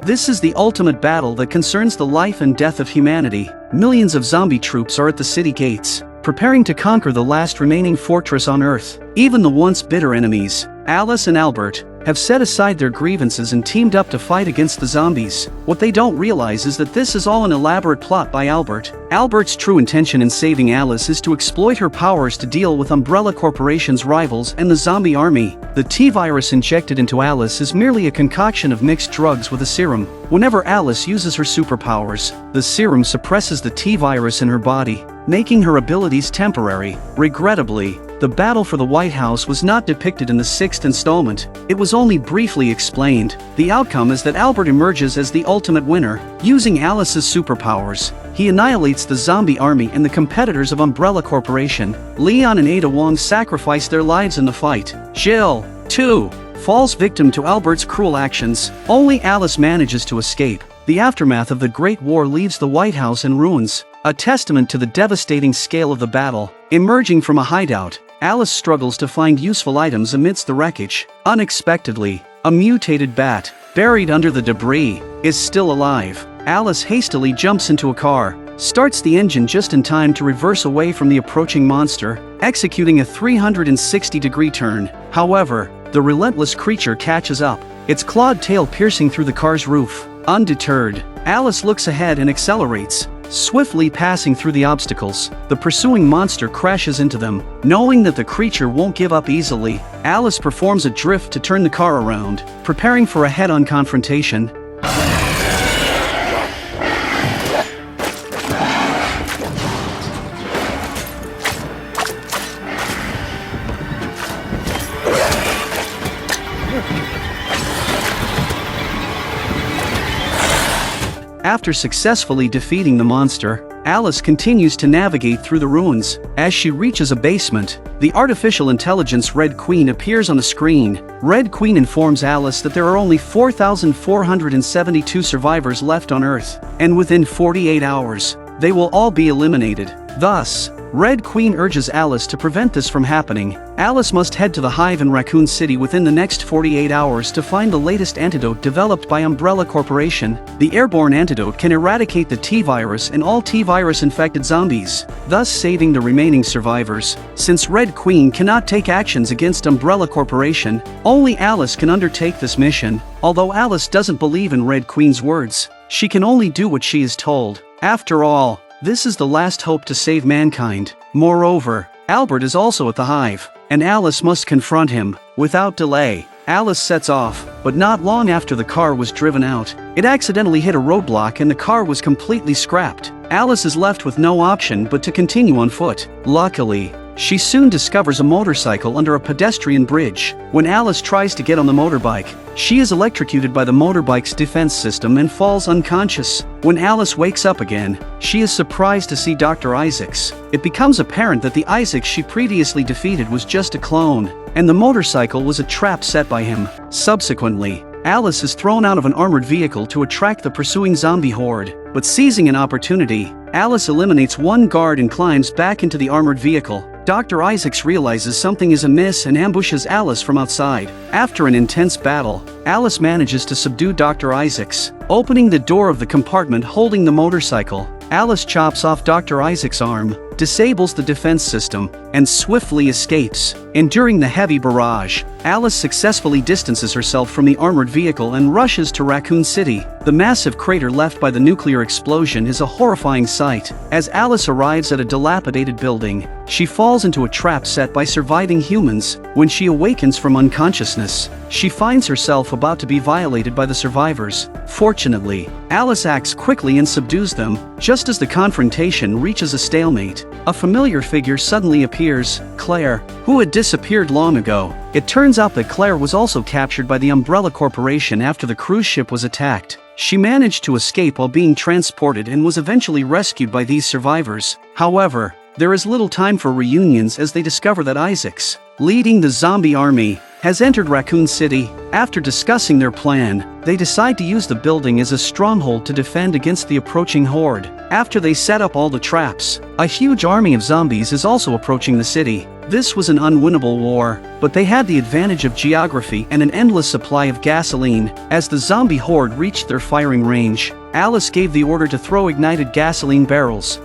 This is the ultimate battle that concerns the life and death of humanity. Millions of zombie troops are at the city gates, preparing to conquer the last remaining fortress on Earth. Even the once bitter enemies, Alice and Albert, have set aside their grievances and teamed up to fight against the zombies. What they don't realize is that this is all an elaborate plot by Albert. Albert's true intention in saving Alice is to exploit her powers to deal with Umbrella Corporation's rivals and the zombie army. The T-virus injected into Alice is merely a concoction of mixed drugs with a serum. Whenever Alice uses her superpowers, the serum suppresses the T-virus in her body, making her abilities temporary. Regrettably, the battle for the White House was not depicted in the 6th installment. It was only briefly explained. The outcome is that Albert emerges as the ultimate winner. Using Alice's superpowers, he annihilates the zombie army and the competitors of Umbrella Corporation. Leon and Ada Wong sacrifice their lives in the fight. Jill, too, falls victim to Albert's cruel actions. Only Alice manages to escape. The aftermath of the Great War leaves the White House in ruins, a testament to the devastating scale of the battle. Emerging from a hideout, Alice struggles to find useful items amidst the wreckage. Unexpectedly, a mutated bat, buried under the debris, is still alive. Alice hastily jumps into a car, starts the engine just in time to reverse away from the approaching monster, executing a 360-degree turn. However, the relentless creature catches up, its clawed tail piercing through the car's roof. Undeterred, Alice looks ahead and accelerates, swiftly passing through the obstacles. The pursuing monster crashes into them. Knowing that the creature won't give up easily, Alice performs a drift to turn the car around, preparing for a head-on confrontation. After successfully defeating the monster, Alice continues to navigate through the ruins. As she reaches a basement, the artificial intelligence Red Queen appears on the screen. Red Queen informs Alice that there are only 4,472 survivors left on Earth, and within 48 hours, they will all be eliminated. Thus, Red Queen urges Alice to prevent this from happening. Alice must head to the Hive in Raccoon City within the next 48 hours to find the latest antidote developed by Umbrella Corporation. The airborne antidote can eradicate the T-virus and all T-virus-infected zombies, thus saving the remaining survivors. Since Red Queen cannot take actions against Umbrella Corporation, only Alice can undertake this mission. Although Alice doesn't believe in Red Queen's words, she can only do what she is told. After all, this is the last hope to save mankind. Moreover, Albert is also at the Hive, and Alice must confront him. Without delay, Alice sets off, but not long after the car was driven out, it accidentally hit a roadblock and the car was completely scrapped. Alice is left with no option but to continue on foot. Luckily, she soon discovers a motorcycle under a pedestrian bridge. When Alice tries to get on the motorbike, she is electrocuted by the motorbike's defense system and falls unconscious. When Alice wakes up again, she is surprised to see Dr. Isaacs. It becomes apparent that the Isaacs she previously defeated was just a clone, and the motorcycle was a trap set by him. Subsequently, Alice is thrown out of an armored vehicle to attract the pursuing zombie horde, but seizing an opportunity, Alice eliminates one guard and climbs back into the armored vehicle. Dr. Isaacs realizes something is amiss and ambushes Alice from outside. After an intense battle, Alice manages to subdue Dr. Isaacs. Opening the door of the compartment holding the motorcycle, Alice chops off Dr. Isaacs' arm, disables the defense system, and swiftly escapes. Enduring the heavy barrage, Alice successfully distances herself from the armored vehicle and rushes to Raccoon City. The massive crater left by the nuclear explosion is a horrifying sight. As Alice arrives at a dilapidated building, she falls into a trap set by surviving humans. When she awakens from unconsciousness, she finds herself about to be violated by the survivors. Fortunately, Alice acts quickly and subdues them. Just as the confrontation reaches a stalemate, a familiar figure suddenly appears, Claire, who had disappeared long ago. It turns out that Claire was also captured by the Umbrella Corporation after the cruise ship was attacked. She managed to escape while being transported and was eventually rescued by these survivors. However, there is little time for reunions as they discover that Isaacs, leading the zombie army, has entered Raccoon City. After discussing their plan, they decide to use the building as a stronghold to defend against the approaching horde. After they set up all the traps, a huge army of zombies is also approaching the city. This was an unwinnable war, but they had the advantage of geography and an endless supply of gasoline. As the zombie horde reached their firing range, Alice gave the order to throw ignited gasoline barrels.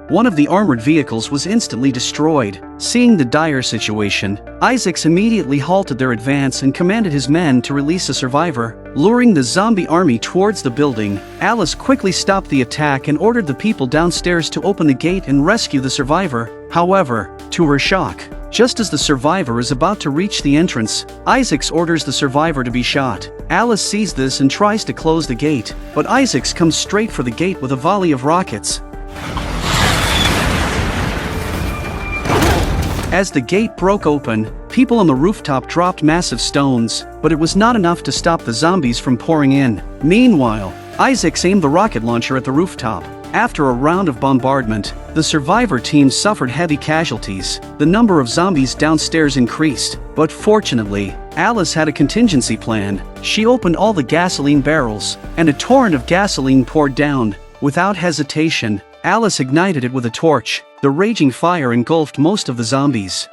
One of the armored vehicles was instantly destroyed. Seeing the dire situation, Isaacs immediately halted their advance and commanded his men to release a survivor. Luring the zombie army towards the building, Alice quickly stopped the attack and ordered the people downstairs to open the gate and rescue the survivor. However, to her shock, just as the survivor is about to reach the entrance, Isaacs orders the survivor to be shot. Alice sees this and tries to close the gate, but Isaacs comes straight for the gate with a volley of rockets. As the gate broke open, people on the rooftop dropped massive stones, but it was not enough to stop the zombies from pouring in. Meanwhile, Isaacs aimed the rocket launcher at the rooftop. After a round of bombardment, the survivor team suffered heavy casualties. The number of zombies downstairs increased, but fortunately, Alice had a contingency plan. She opened all the gasoline barrels, and a torrent of gasoline poured down. Without hesitation, Alice ignited it with a torch. The raging fire engulfed most of the zombies.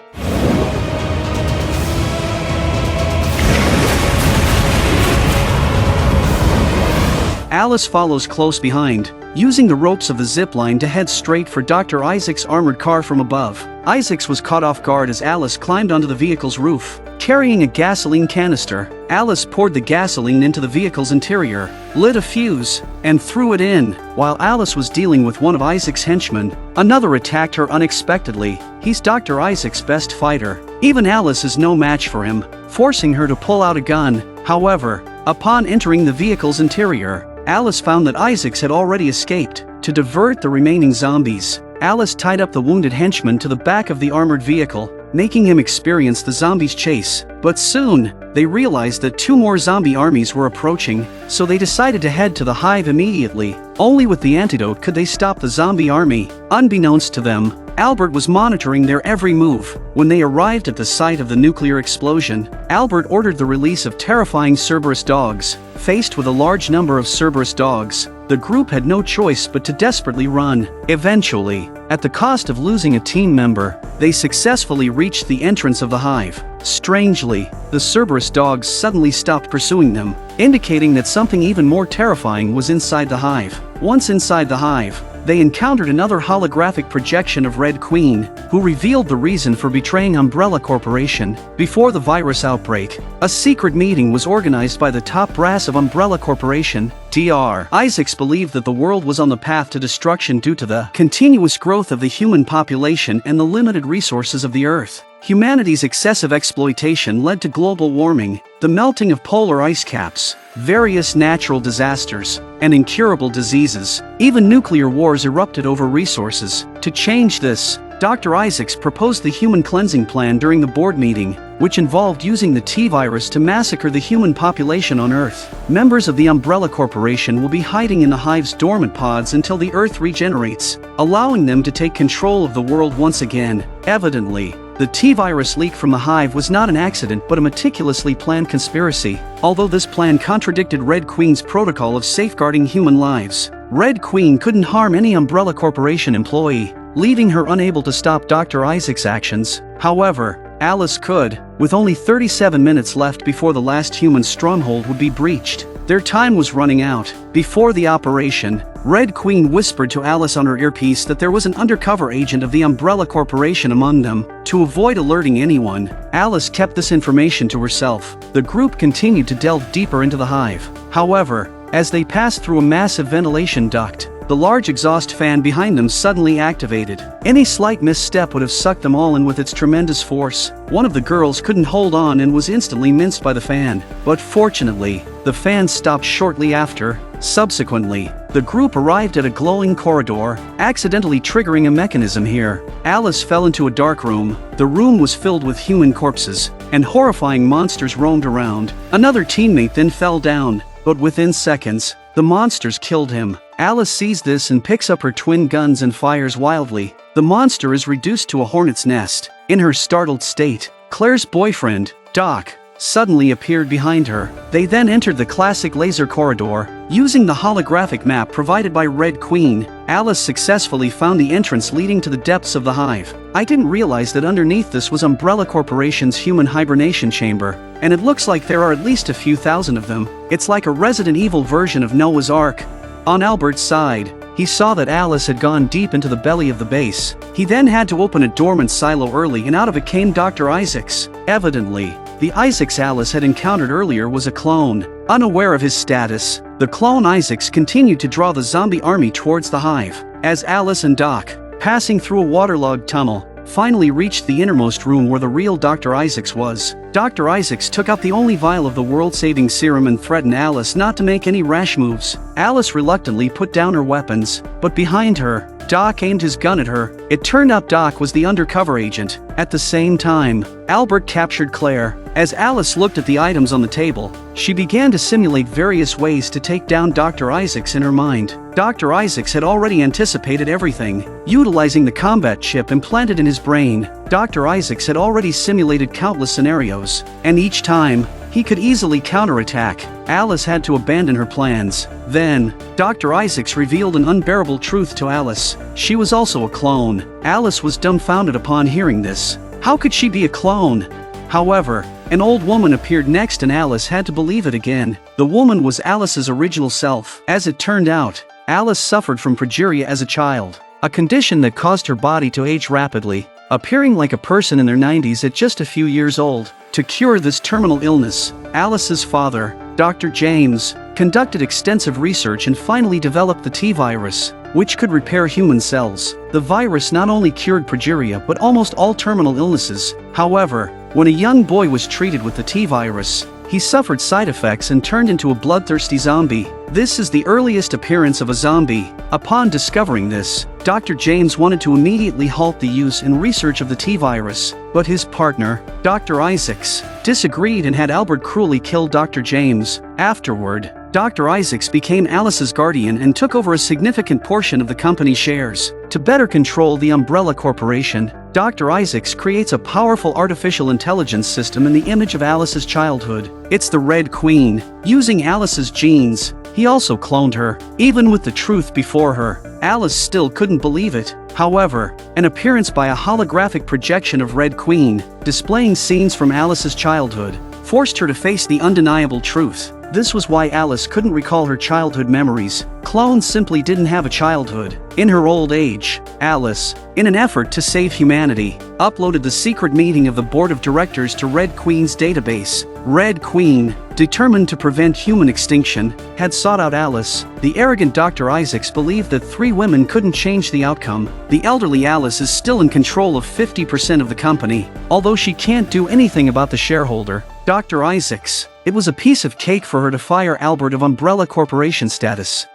Alice follows close behind, using the ropes of the zipline to head straight for Dr. Isaacs' armored car from above. Isaacs was caught off guard as Alice climbed onto the vehicle's roof. Carrying a gasoline canister, Alice poured the gasoline into the vehicle's interior, lit a fuse, and threw it in. While Alice was dealing with one of Isaac's henchmen, another attacked her unexpectedly. He's Dr. Isaac's best fighter. Even Alice is no match for him, forcing her to pull out a gun. However, upon entering the vehicle's interior, Alice found that Isaacs had already escaped. To divert the remaining zombies, Alice tied up the wounded henchman to the back of the armored vehicle, making him experience the zombies' chase. But soon, they realized that two more zombie armies were approaching, so they decided to head to the Hive immediately. Only with the antidote could they stop the zombie army. Unbeknownst to them, Albert was monitoring their every move. When they arrived at the site of the nuclear explosion, Albert ordered the release of terrifying Cerberus dogs. Faced with a large number of Cerberus dogs, the group had no choice but to desperately run. Eventually, at the cost of losing a team member, they successfully reached the entrance of the Hive. Strangely, the Cerberus dogs suddenly stopped pursuing them, indicating that something even more terrifying was inside the Hive. Once inside the Hive, they encountered another holographic projection of Red Queen, who revealed the reason for betraying Umbrella Corporation. Before the virus outbreak, a secret meeting was organized by the top brass of Umbrella Corporation, Dr. Isaacs believed that the world was on the path to destruction due to the continuous growth of the human population and the limited resources of the Earth. Humanity's excessive exploitation led to global warming, the melting of polar ice caps, various natural disasters, and incurable diseases. Even nuclear wars erupted over resources. To change this, Dr. Isaacs proposed the human cleansing plan during the board meeting, which involved using the T-virus to massacre the human population on Earth. Members of the Umbrella Corporation will be hiding in the Hive's dormant pods until the Earth regenerates, allowing them to take control of the world once again. Evidently, the T-virus leak from the Hive was not an accident but a meticulously planned conspiracy. Although this plan contradicted Red Queen's protocol of safeguarding human lives, Red Queen couldn't harm any Umbrella Corporation employee, leaving her unable to stop Dr. Isaac's actions. However, Alice could, with only 37 minutes left before the last human stronghold would be breached. Their time was running out. Before the operation, Red Queen whispered to Alice on her earpiece that there was an undercover agent of the Umbrella Corporation among them. To avoid alerting anyone, Alice kept this information to herself. The group continued to delve deeper into the Hive. However, as they passed through a massive ventilation duct, the large exhaust fan behind them suddenly activated. Any slight misstep would have sucked them all in with its tremendous force. One of the girls couldn't hold on and was instantly minced by the fan. But fortunately, the fan stopped shortly after. Subsequently, the group arrived at a glowing corridor, accidentally triggering a mechanism here. Alice fell into a dark room. The room was filled with human corpses, and horrifying monsters roamed around. Another teammate then fell down, but within seconds, the monsters killed him. Alice sees this and picks up her twin guns and fires wildly. The monster is reduced to a hornet's nest. In her startled state, Claire's boyfriend, Doc, suddenly appeared behind her. They then entered the classic laser corridor. Using the holographic map provided by Red Queen, Alice successfully found the entrance leading to the depths of the Hive. I didn't realize that underneath this was Umbrella Corporation's human hibernation chamber, and it looks like there are at least a few thousand of them. It's like a Resident Evil version of Noah's Ark. On Albert's side, he saw that Alice had gone deep into the belly of the base. He then had to open a dormant silo early, and out of it came Dr. Isaacs. Evidently, the Isaacs Alice had encountered earlier was a clone. Unaware of his status, the clone Isaacs continued to draw the zombie army towards the Hive. As Alice and Doc, passing through a waterlogged tunnel, finally reached the innermost room where the real Dr. Isaacs was. Dr. Isaacs took out the only vial of the world-saving serum and threatened Alice not to make any rash moves. Alice reluctantly put down her weapons, but behind her, Doc aimed his gun at her. It turned out Doc was the undercover agent. At the same time, Albert captured Claire. As Alice looked at the items on the table, she began to simulate various ways to take down Dr. Isaacs in her mind. Dr. Isaacs had already anticipated everything. Utilizing the combat chip implanted in his brain, Dr. Isaacs had already simulated countless scenarios, and each time, he could easily counterattack. Alice had to abandon her plans. Then, Dr. Isaacs revealed an unbearable truth to Alice. She was also a clone. Alice was dumbfounded upon hearing this. How could she be a clone? However, an old woman appeared next and Alice had to believe it again. The woman was Alice's original self. As it turned out, Alice suffered from progeria as a child, a condition that caused her body to age rapidly, appearing like a person in their 90s at just a few years old. To cure this terminal illness, Alice's father, Dr. James, conducted extensive research and finally developed the T-virus, which could repair human cells. The virus not only cured progeria but almost all terminal illnesses. However, when a young boy was treated with the T-virus, he suffered side effects and turned into a bloodthirsty zombie. This is the earliest appearance of a zombie. Upon discovering this, Dr. James wanted to immediately halt the use and research of the T-virus, but his partner, Dr. Isaacs, disagreed and had Albert cruelly kill Dr. James. Afterward, Dr. Isaacs became Alice's guardian and took over a significant portion of the company's shares. To better control the Umbrella Corporation, Dr. Isaacs creates a powerful artificial intelligence system in the image of Alice's childhood. It's the Red Queen. Using Alice's genes, he also cloned her. Even with the truth before her, Alice still couldn't believe it. However, an appearance by a holographic projection of Red Queen, displaying scenes from Alice's childhood, forced her to face the undeniable truth. This was why Alice couldn't recall her childhood memories. Clones simply didn't have a childhood. In her old age, Alice, in an effort to save humanity, uploaded the secret meeting of the board of directors to Red Queen's database. Red Queen, determined to prevent human extinction, had sought out Alice. The arrogant Dr. Isaacs believed that 3 women couldn't change the outcome. The elderly Alice is still in control of 50% of the company, although she can't do anything about the shareholder, Dr. Isaacs. It was a piece of cake for her to fire Albert of Umbrella Corporation status.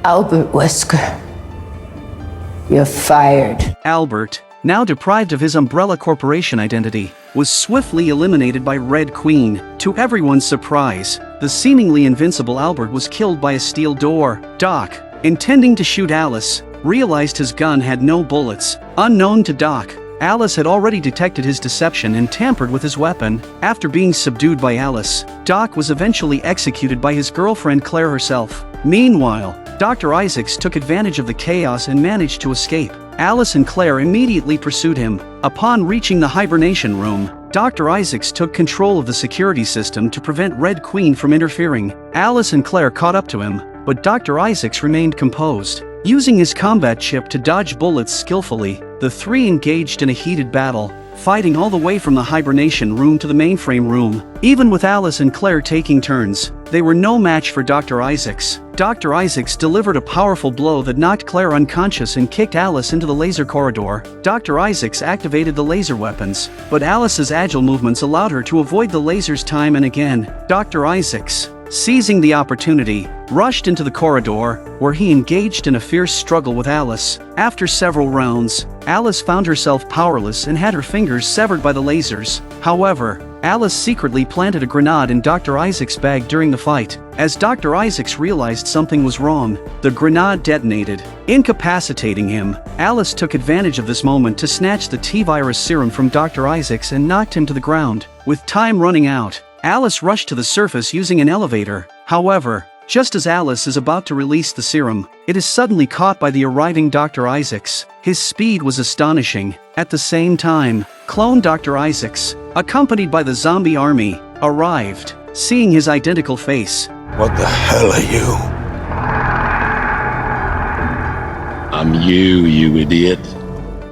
Albert Wesker, you're fired. Albert, now deprived of his Umbrella Corporation identity, was swiftly eliminated by Red Queen. To everyone's surprise, the seemingly invincible Albert was killed by a steel door. Doc, intending to shoot Alice, realized his gun had no bullets. Unknown to Doc, Alice had already detected his deception and tampered with his weapon. After being subdued by Alice, Doc was eventually executed by his girlfriend Claire herself. Meanwhile, Dr. Isaacs took advantage of the chaos and managed to escape. Alice and Claire immediately pursued him. Upon reaching the hibernation room, Dr. Isaacs took control of the security system to prevent Red Queen from interfering. Alice and Claire caught up to him, but Dr. Isaacs remained composed. Using his combat chip to dodge bullets skillfully, the three engaged in a heated battle, fighting all the way from the hibernation room to the mainframe room. Even with Alice and Claire taking turns, they were no match for Dr. Isaacs. Dr. Isaacs delivered a powerful blow that knocked Claire unconscious and kicked Alice into the laser corridor. Dr. Isaacs activated the laser weapons, but Alice's agile movements allowed her to avoid the lasers time and again. Dr. Isaacs, seizing the opportunity, rushed into the corridor, where he engaged in a fierce struggle with Alice. After several rounds, Alice found herself powerless and had her fingers severed by the lasers. However, Alice secretly planted a grenade in Dr. Isaacs' bag during the fight. As Dr. Isaacs realized something was wrong, the grenade detonated, incapacitating him. Alice took advantage of this moment to snatch the T-virus serum from Dr. Isaacs and knocked him to the ground. With time running out, Alice rushed to the surface using an elevator. However, just as Alice is about to release the serum, it is suddenly caught by the arriving Dr. Isaacs. His speed was astonishing. At the same time, clone Dr. Isaacs, accompanied by the zombie army, arrived. Seeing his identical face, What the hell are you? I'm you idiot.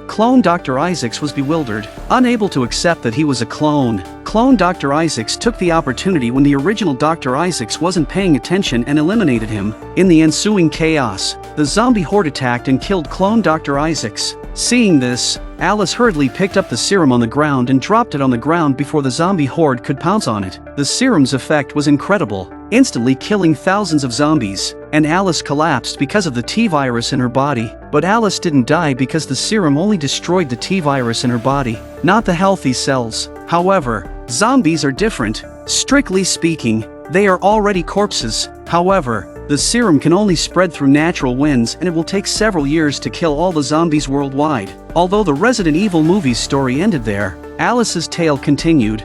Clone Dr. Isaacs was bewildered, unable to accept that he was a clone. Clone Dr. Isaacs took the opportunity when the original Dr. Isaacs wasn't paying attention and eliminated him. In the ensuing chaos, the zombie horde attacked and killed clone Dr. Isaacs. Seeing this, Alice hurriedly picked up the serum on the ground and dropped it on the ground before the zombie horde could pounce on it. The serum's effect was incredible, instantly killing thousands of zombies, and Alice collapsed because of the T-virus in her body. But Alice didn't die because the serum only destroyed the T-virus in her body, not the healthy cells. However, zombies are different. Strictly speaking, they are already corpses. However, the serum can only spread through natural winds, and it will take several years to kill all the zombies worldwide. Although the Resident Evil movie's story ended there, Alice's tale continued.